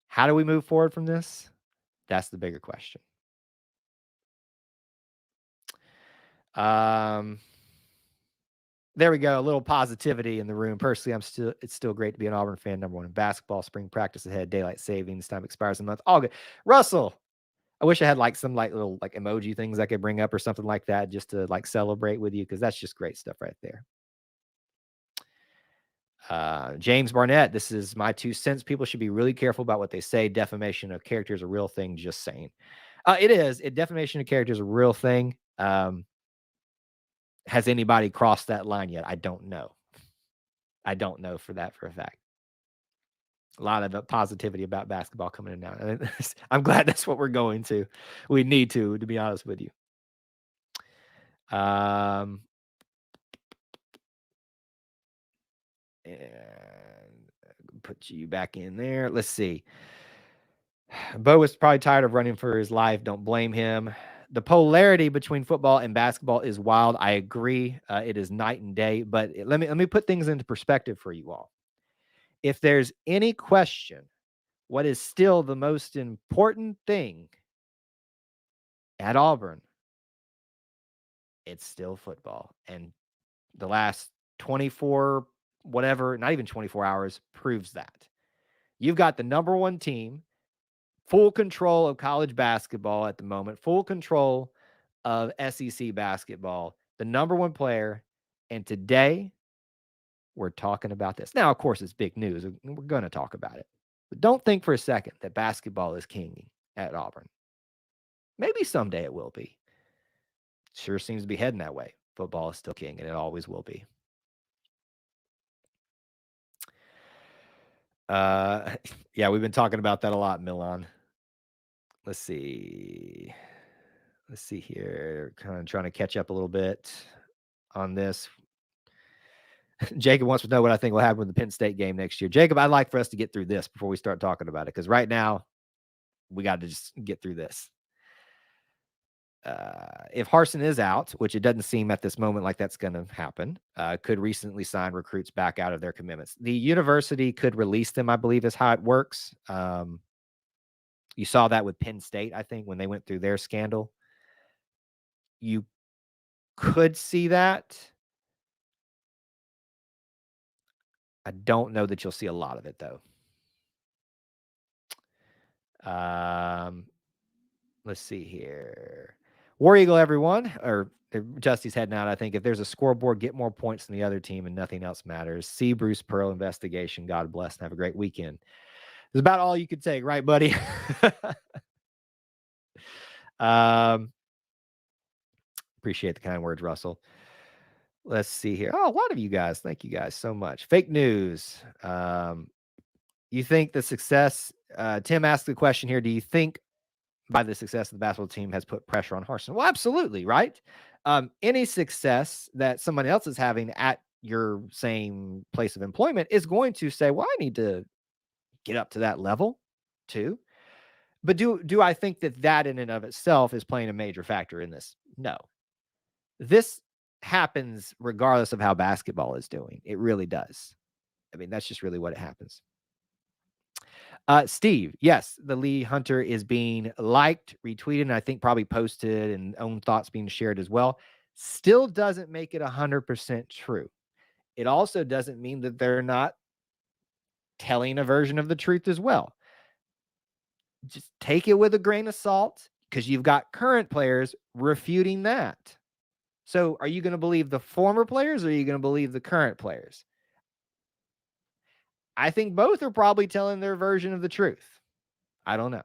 How do we move forward from this? That's the bigger question. There we go. A little positivity in the room. Personally, it's still great to be an Auburn fan. Number one in basketball. Spring practice ahead. Daylight savings time expires in a month. All good. Russell, I wish I had some little emoji things I could bring up or something like that just to celebrate with you, because that's just great stuff right there. James Barnett, this is my 2 cents. People should be really careful about what they say. Defamation of character is a real thing. Just saying. It is. Defamation of character is a real thing. Has anybody crossed that line yet? I don't know. I don't know for a fact. A lot of positivity about basketball coming in now. I'm glad that's what we're going to. We need to be honest with you. And put you back in there. Let's see. Bo is probably tired of running for his life. Don't blame him. The polarity between football and basketball is wild. I agree. It is night and day. But let me put things into perspective for you all. If there's any question, what is still the most important thing at Auburn, it's still football. And the last 24, whatever, not even 24 hours proves that. You've got the number one team, full control of college basketball at the moment, full control of SEC basketball, the number one player. And today, we're talking about this. Now, of course, it's big news. We're going to talk about it. But don't think for a second that basketball is king at Auburn. Maybe someday it will be. Sure seems to be heading that way. Football is still king, and it always will be. Yeah, we've been talking about that a lot, Milan. Let's see here. Kind of trying to catch up a little bit on this. Jacob wants to know what I think will happen with the Penn State game next year. Jacob, I'd like for us to get through this before we start talking about it, because right now we got to just get through this. If Harsin is out, which it doesn't seem at this moment like that's going to happen, could recently sign recruits back out of their commitments. The university could release them, I believe is how it works. You saw that with Penn State, I think, when they went through their scandal. You could see that. I don't know that you'll see a lot of it, though. Let's see here. War Eagle, everyone, or Justy's heading out, I think. If there's a scoreboard, get more points than the other team and nothing else matters. See Bruce Pearl investigation. God bless and have a great weekend. It's about all you could take, right, buddy? Appreciate the kind words, Russell. Let's see here. Oh, a lot of you guys. Thank you guys so much. Fake news. You think the success, Tim asked the question here, do you think by the success of the basketball team has put pressure on Harsin? Well, absolutely, right? Any success that someone else is having at your same place of employment is going to say, well, I need to get up to that level too. But do I think that in and of itself is playing a major factor in this? No. This happens regardless of how basketball is doing. It really does. I mean, that's just really what it happens. Steve, yes, the Lee Hunter is being liked, retweeted, and I think probably posted and own thoughts being shared as well. Still doesn't make it 100% true. It also doesn't mean that they're not telling a version of the truth as well. Just take it with a grain of salt because you've got current players refuting that. So are you going to believe the former players or are you going to believe the current players? I think both are probably telling their version of the truth. I don't know.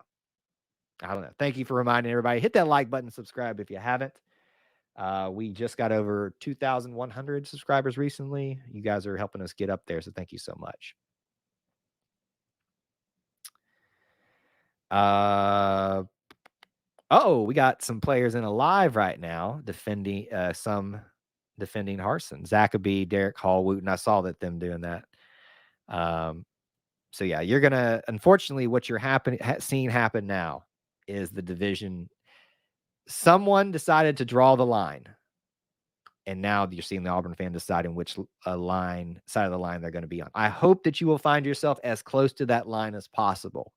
Thank you for reminding everybody. Hit that like button, subscribe if you haven't. We just got over 2,100 subscribers recently. You guys are helping us get up there, so thank you so much. We got some players in a live right now defending Harsin. Zachaby, Derek Hall, Wooten. I saw them doing that. So yeah, you're gonna, unfortunately, what you're seeing happen now is the division. Someone decided to draw the line, and now you're seeing the Auburn fan deciding which side of the line they're going to be on. I hope that you will find yourself as close to that line as possible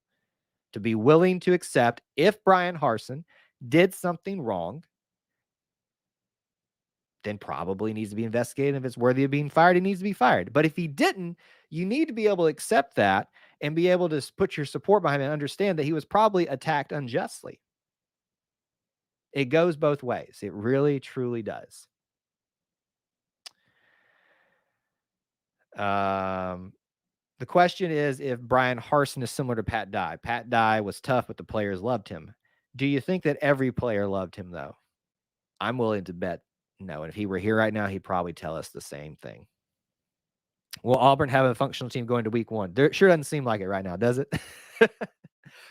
to be willing to accept if Bryan Harsin did something wrong, then probably needs to be investigated. If it's worthy of being fired, he needs to be fired. But if he didn't, you need to be able to accept that and be able to put your support behind him and understand that he was probably attacked unjustly. It goes both ways. It really, truly does. The question is if Bryan Harsin is similar to Pat Dye. Pat Dye was tough, but the players loved him. Do you think that every player loved him, though? I'm willing to bet no. And if he were here right now, he'd probably tell us the same thing. Will Auburn have a functional team going to week one? There sure doesn't seem like it right now, does it?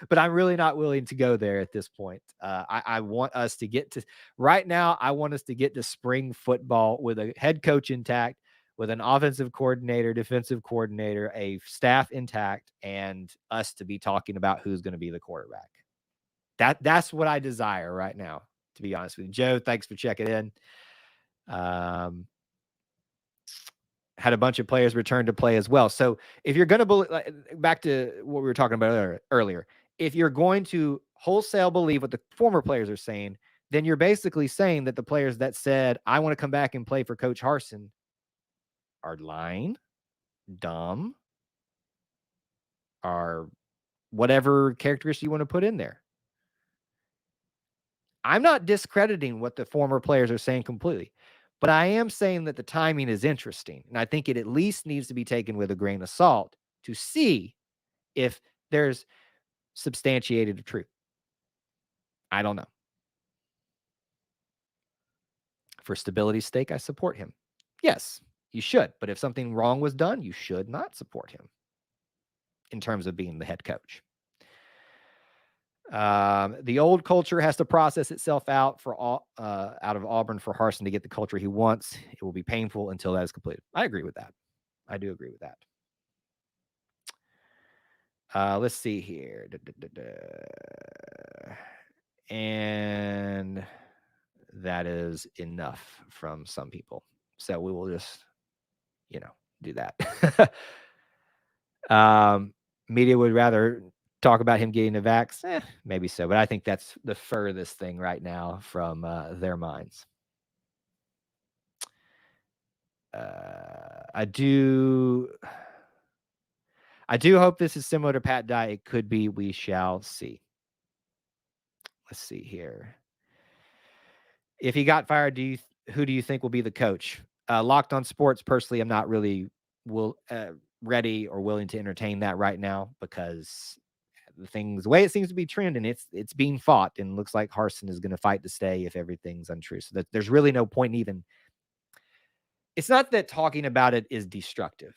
But I'm really not willing to go there at this point. I want us to get to right now. I want us to get to spring football with a head coach intact, with an offensive coordinator, defensive coordinator, a staff intact, and us to be talking about who's going to be the quarterback. That's what I desire right now, to be honest with you. Joe, thanks for checking in. Had a bunch of players return to play as well. So if you're going to back to what we were talking about earlier, if you're going to wholesale believe what the former players are saying, then you're basically saying that the players that said, I want to come back and play for Coach Harsin are lying, dumb, are whatever characteristic you want to put in there. I'm not discrediting what the former players are saying completely, but I am saying that the timing is interesting. And I think it at least needs to be taken with a grain of salt to see if there's substantiated truth. I don't know. For stability's sake, I support him. Yes, you should. But if something wrong was done, you should not support him in terms of being the head coach. The old culture has to process itself out out of Auburn for Harsin to get the culture he wants. It will be painful until that is completed. I agree with that. I do agree with that. Let's see here. And that is enough from some people. So we will just, do that. Media would rather talk about him getting the vax. Maybe so, but I think that's the furthest thing right now from their minds. I do hope this is similar to Pat Dye. It could be. We shall see. Let's see here. If he got fired, who do you think will be the coach? Locked on Sports, personally, I'm not really ready or willing to entertain that right now because the way it seems to be trending, it's being fought, and looks like Harsin is going to fight to stay if everything's untrue. So that there's really no point in even. It's not that talking about it is destructive.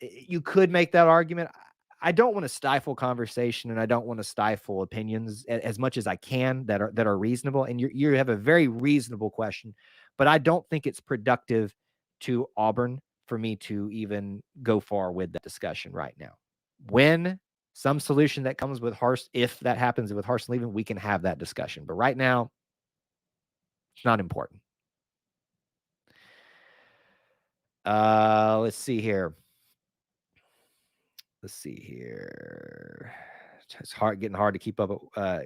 You could make that argument. I don't want to stifle conversation, and I don't want to stifle opinions as much as I can that are reasonable. And you have a very reasonable question, but I don't think it's productive to Auburn for me to even go far with that discussion right now. When some solution that comes with Harsin, if that happens with Harsin leaving, we can have that discussion. But right now, it's not important. Let's see here. It's getting hard to keep up.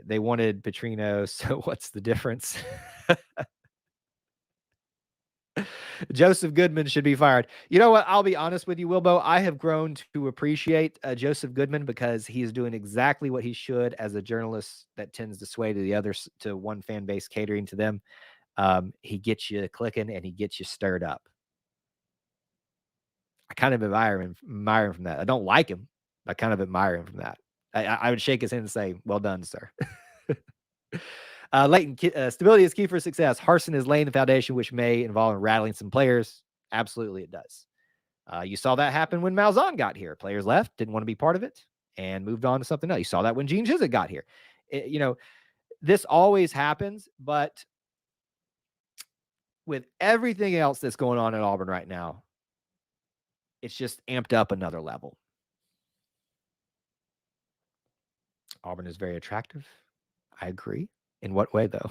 They wanted Petrino, so what's the difference? Joseph Goodman should be fired. You know what? I'll be honest with you, Wilbo. I have grown to appreciate Joseph Goodman because he is doing exactly what he should as a journalist that tends to sway to the others, to one fan base, catering to them. He gets you clicking and he gets you stirred up. I kind of admire him from that. I don't like him. I kind of admire him from that. I would shake his hand and say, well done, sir. Leighton, stability is key for success. Harsin is laying the foundation, which may involve rattling some players. Absolutely, it does. You saw that happen when Malzahn got here. Players left, didn't want to be part of it, and moved on to something else. You saw that when Gene Chizik got here. This always happens, but with everything else that's going on at Auburn right now, it's just amped up another level. Auburn is very attractive. I agree. In what way, though?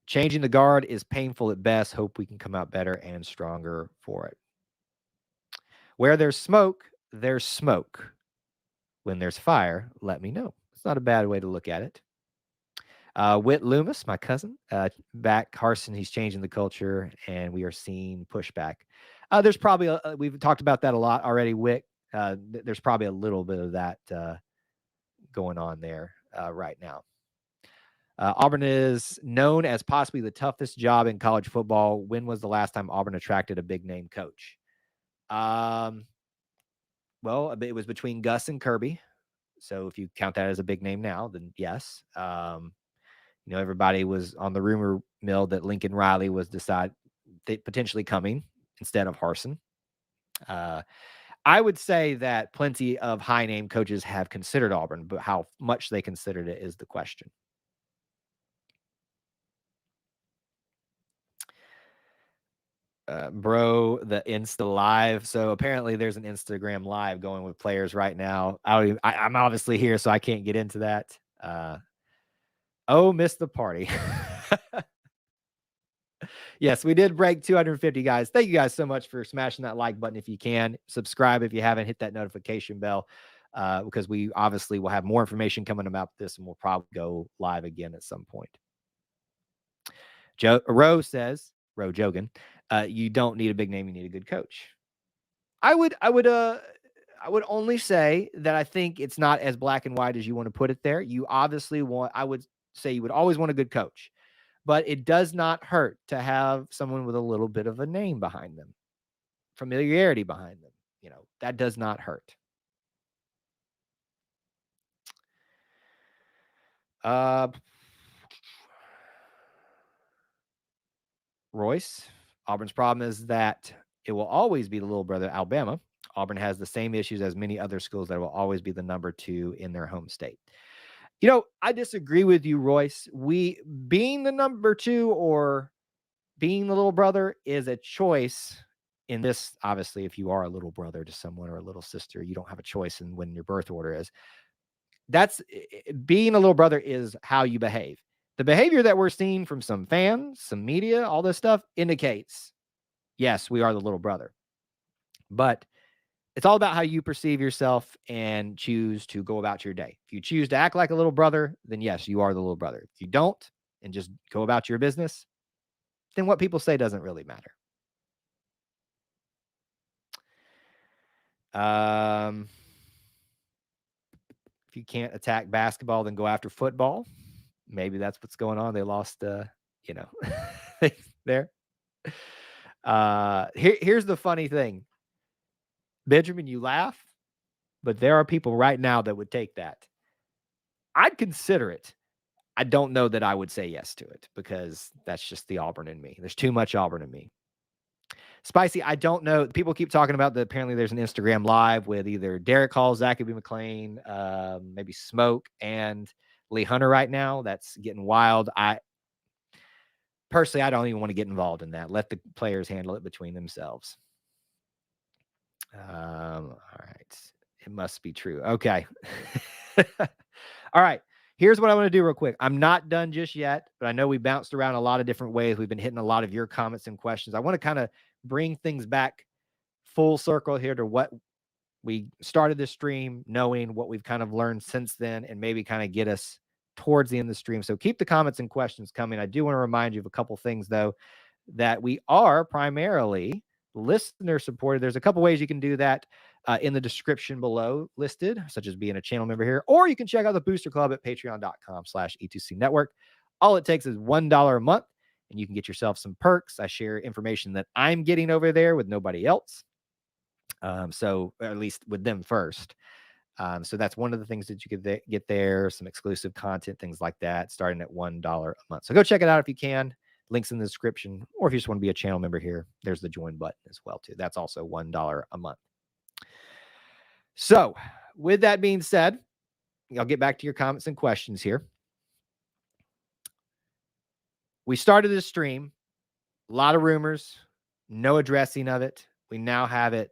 Changing the guard is painful at best. Hope we can come out better and stronger for it. Where there's smoke, there's smoke. When there's fire, let me know. It's not a bad way to look at it. Whit Loomis, my cousin, back. Harsin, he's changing the culture, and we are seeing pushback. There's probably, we've talked about that a lot already, Whit. There's probably a little bit of that going on there right now. Auburn is known as possibly the toughest job in college football. When was the last time Auburn attracted a big-name coach? Well, it was between Gus and Kirby. So if you count that as a big name now, then yes. Everybody was on the rumor mill that Lincoln Riley was potentially coming instead of Harsin. I would say that plenty of high-name coaches have considered Auburn, but how much they considered it is the question. Bro, the Insta Live. So apparently there's an Instagram Live going with players right now. I'm obviously here, so I can't get into that. Missed the party. Yes, we did break 250, guys. Thank you guys so much for smashing that like button if you can. Subscribe if you haven't. Hit that notification bell because we obviously will have more information coming about this, and we'll probably go live again at some point. Roe Jogan, you don't need a big name, you need a good coach. I would only say that I think it's not as black and white as you want to put it there. I would say you would always want a good coach, but it does not hurt to have someone with a little bit of a name behind them, familiarity behind them. That does not hurt. Royce, Auburn's problem is that it will always be the little brother, Alabama. Auburn has the same issues as many other schools that will always be the number 2 in their home state. I disagree with you, Royce. Being the number 2 or being the little brother is a choice in this, obviously, if you are a little brother to someone or a little sister, you don't have a choice in when your birth order is. That's being a little brother is how you behave. The behavior that we're seeing from some fans, some media, all this stuff indicates, yes, we are the little brother. But it's all about how you perceive yourself and choose to go about your day. If you choose to act like a little brother, then yes, you are the little brother. If you don't and just go about your business, then what people say doesn't really matter. If you can't attack basketball, then go after football. Maybe that's what's going on. They lost, there. Here's the funny thing. Benjamin, you laugh, but there are people right now that would take that. I'd consider it. I don't know that I would say yes to it because that's just the Auburn in me. There's too much Auburn in me. Spicy, I don't know. People keep talking about that. Apparently, there's an Instagram live with either Derek Hall, Zachary McLean, maybe Smoke, and Lee Hunter right now. That's getting wild. Personally, I don't even want to get involved in that. Let the players handle it between themselves. All right. It must be true. Okay. All right. Here's what I want to do real quick. I'm not done just yet, but I know we bounced around a lot of different ways. We've been hitting a lot of your comments and questions. I want to kind of bring things back full circle here to what we started this stream, knowing what we've kind of learned since then, and maybe kind of get us towards the end of the stream. So keep the comments and questions coming. I do want to remind you of a couple things, though, that we are primarily listener supported. There's a couple ways you can do that in the description below listed, such as being a channel member here, or you can check out the Booster Club at patreon.com/E2C Network. All it takes is $1 a month, and you can get yourself some perks. I share information that I'm getting over there with nobody else. So at least with them first. So that's one of the things that you could get there, some exclusive content, things like that, starting at $1 a month. So go check it out if you can. Links in the description. Or if you just want to be a channel member here, there's the join button as well, too. That's also $1 a month. So with that being said, I'll get back to your comments and questions here. We started this stream, a lot of rumors, no addressing of it. We now have it,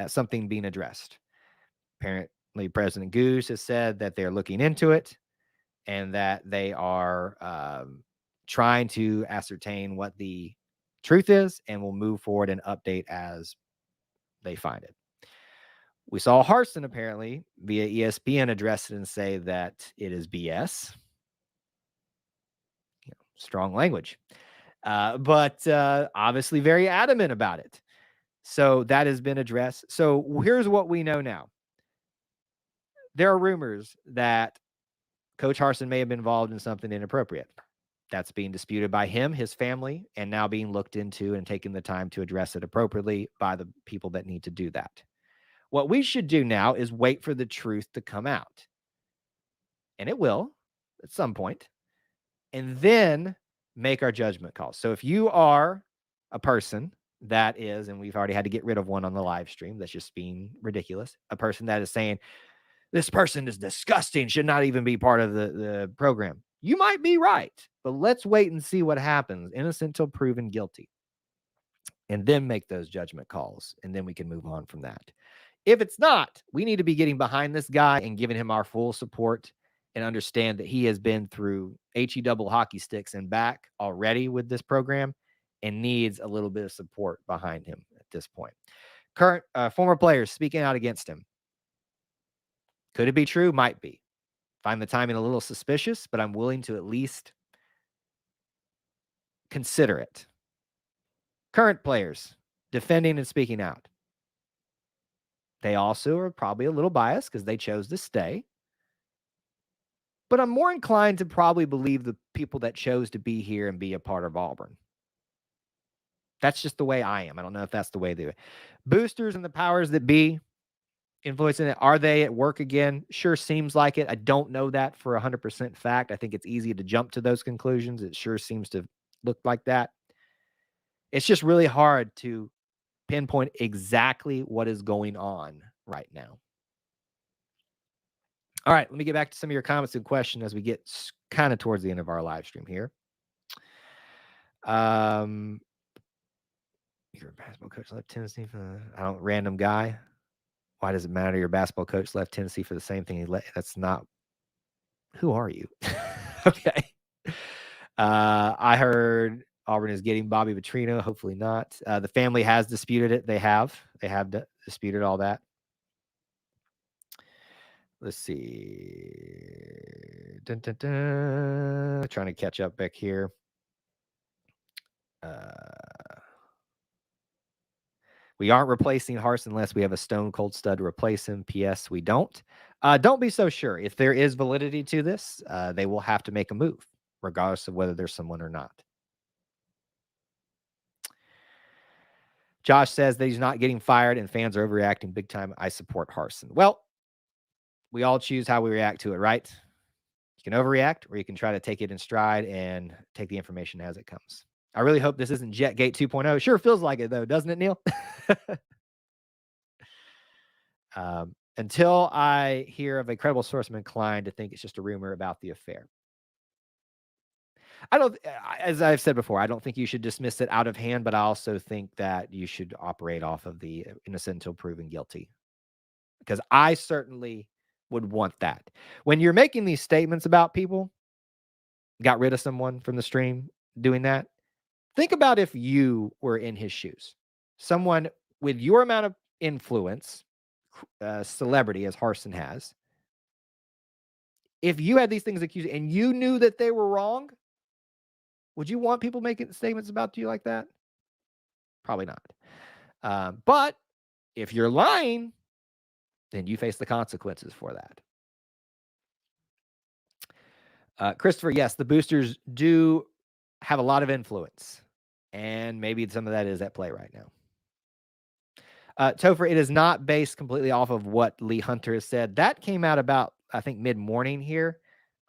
something being addressed. Apparently, President Goose has said that they're looking into it and that they are trying to ascertain what the truth is and will move forward and update as they find it. We saw Harsin apparently via ESPN address it and say that it is BS. Strong language, but obviously very adamant about it. So that has been addressed. So here's what we know now. There are rumors that Coach Harsin may have been involved in something inappropriate. That's being disputed by him, his family, and now being looked into and taking the time to address it appropriately by the people that need to do that. What we should do now is wait for the truth to come out. And it will at some point. And then make our judgment calls. So if you are a person that is, and we've already had to get rid of one on the live stream that's just being ridiculous, a person that is saying, this person is disgusting, should not even be part of the program. You might be right, but let's wait and see what happens. Innocent till proven guilty. And then make those judgment calls. And then we can move on from that. If it's not, we need to be getting behind this guy and giving him our full support and understand that he has been through HE double hockey sticks and back already with this program and needs a little bit of support behind him at this point. Current former players speaking out against him. Could it be true? Might be. Find the timing a little suspicious, but I'm willing to at least consider it. Current players defending and speaking out. They also are probably a little biased because they chose to stay. But I'm more inclined to probably believe the people that chose to be here and be a part of Auburn. That's just the way I am. I don't know if that's the way they do it. Boosters and the powers that be influencing it. Are they at work again? Sure seems like it. I don't know that for 100% fact. I think it's easy to jump to those conclusions. It sure seems to look like that. It's just really hard to pinpoint exactly what is going on right now. All right, let me get back to some of your comments and questions as we get kind of towards the end of our live stream here. Your basketball coach left Tennessee for random guy. Why does it matter? Your basketball coach left Tennessee for the same thing. That's not. Who are you? Okay. I heard Auburn is getting Bobby Petrino. Hopefully not. The family has disputed it. They have disputed all that. Let's see. Dun, dun, dun. Trying to catch up back here. We aren't replacing Harsin unless we have a stone cold stud to replace him. P.S. We don't. Don't be so sure. If there is validity to this, they will have to make a move, regardless of whether there's someone or not. Josh says that he's not getting fired and fans are overreacting big time. I support Harsin. Well, we all choose how we react to it, right? You can overreact or you can try to take it in stride and take the information as it comes. I really hope this isn't Jetgate 2.0. It sure feels like it, though, doesn't it, Neil? Until I hear of a credible source, I'm inclined to think it's just a rumor about the affair. I don't, as I've said before, I don't think you should dismiss it out of hand, but I also think that you should operate off of the innocent until proven guilty. Because I certainly would want that. When you're making these statements about people, got rid of someone from the stream doing that, think about if you were in his shoes. Someone with your amount of influence, celebrity as Harsin has, if you had these things accused and you knew that they were wrong, would you want people making statements about you like that? Probably not. But if you're lying, then you face the consequences for that. Christopher, yes, the boosters do have a lot of influence, and maybe some of that is at play right now. Topher, it is not based completely off of what Lee Hunter has said. That came out about, I think, mid-morning here,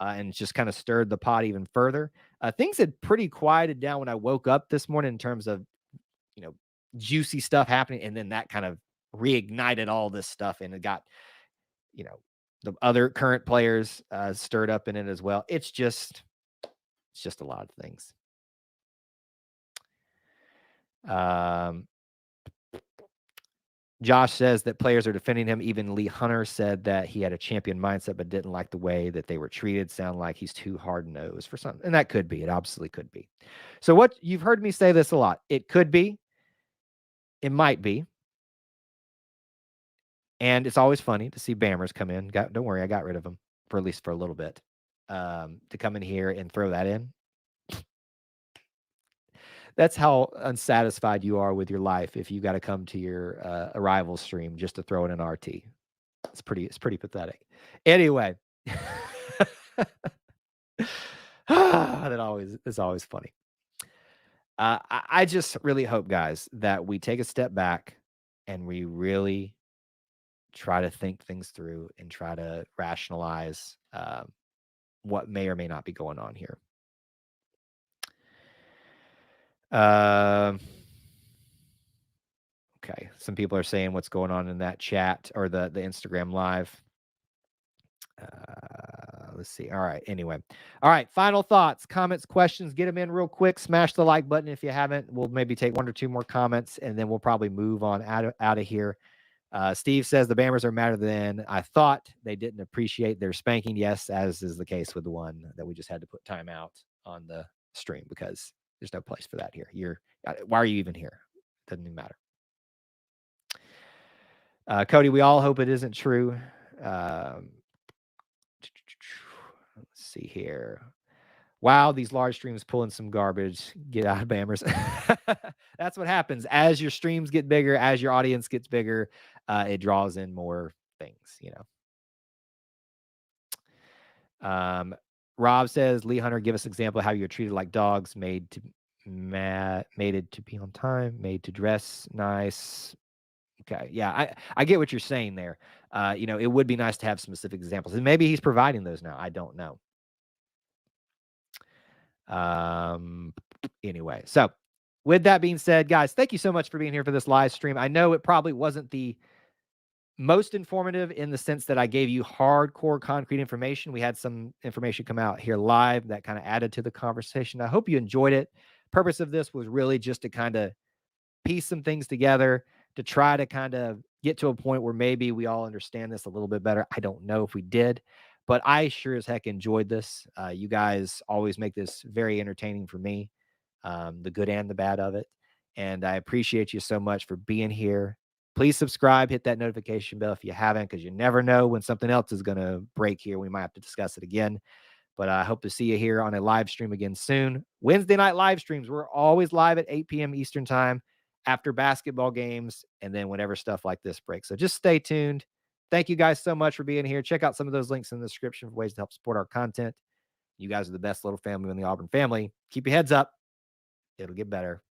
and just kind of stirred the pot even further. Things had pretty quieted down when I woke up this morning in terms of, juicy stuff happening, and then that kind of reignited all this stuff, and it got, the other current players stirred up in it as well. It's just a lot of things. Josh says that players are defending him. Even Lee Hunter said that he had a champion mindset, but didn't like the way that they were treated. Sound like he's too hard-nosed for something. And that could be. It absolutely could be. So what you've heard me say this a lot. It could be. It might be. And it's always funny to see Bammers come in. Don't worry, I got rid of them for at least for a little bit. To come in here and throw that in. That's how unsatisfied you are with your life if you got to come to your arrival stream just to throw in an RT. It's pretty pathetic. Anyway, that is always funny. I just really hope, guys, that we take a step back and we really try to think things through and try to rationalize what may or may not be going on here. Okay, some people are saying what's going on in that chat or the Instagram live. Let's see. All right. Anyway. All right. Final thoughts, comments, questions. Get them in real quick. Smash the like button if you haven't. We'll maybe take one or two more comments, and then we'll probably move on out of here. Steve says the Bammers are madder than I thought. They didn't appreciate their spanking. Yes, as is the case with the one that we just had to put time out on the stream because there's no place for that here. Why are you even here? Doesn't even matter. Cody, we all hope it isn't true. Let's see here. Wow, these large streams pulling some garbage. Get out of Bammers. That's what happens. As your streams get bigger, as your audience gets bigger, it draws in more things, Rob says, Lee Hunter, give us an example of how you're treated like dogs, mated to be on time, made to dress nice. Okay. Yeah, I get what you're saying there. It would be nice to have specific examples. And maybe he's providing those now. I don't know. Anyway, so with that being said, guys, thank you so much for being here for this live stream. I know it probably wasn't the most informative in the sense that I gave you hardcore concrete information. We had some information come out here live that kind of added to the conversation. I hope you enjoyed it. Purpose of this was really just to kind of piece some things together to try to kind of get to a point where maybe we all understand this a little bit better. I don't know if we did, but I sure as heck enjoyed this. You guys always make this very entertaining for me, the good and the bad of it. And I appreciate you so much for being here. Please subscribe, hit that notification bell if you haven't, because you never know when something else is going to break here. We might have to discuss it again. But I hope to see you here on a live stream again soon. Wednesday night live streams. We're always live at 8 p.m. Eastern time after basketball games and then whenever stuff like this breaks. So just stay tuned. Thank you guys so much for being here. Check out some of those links in the description for ways to help support our content. You guys are the best little family in the Auburn family. Keep your heads up. It'll get better.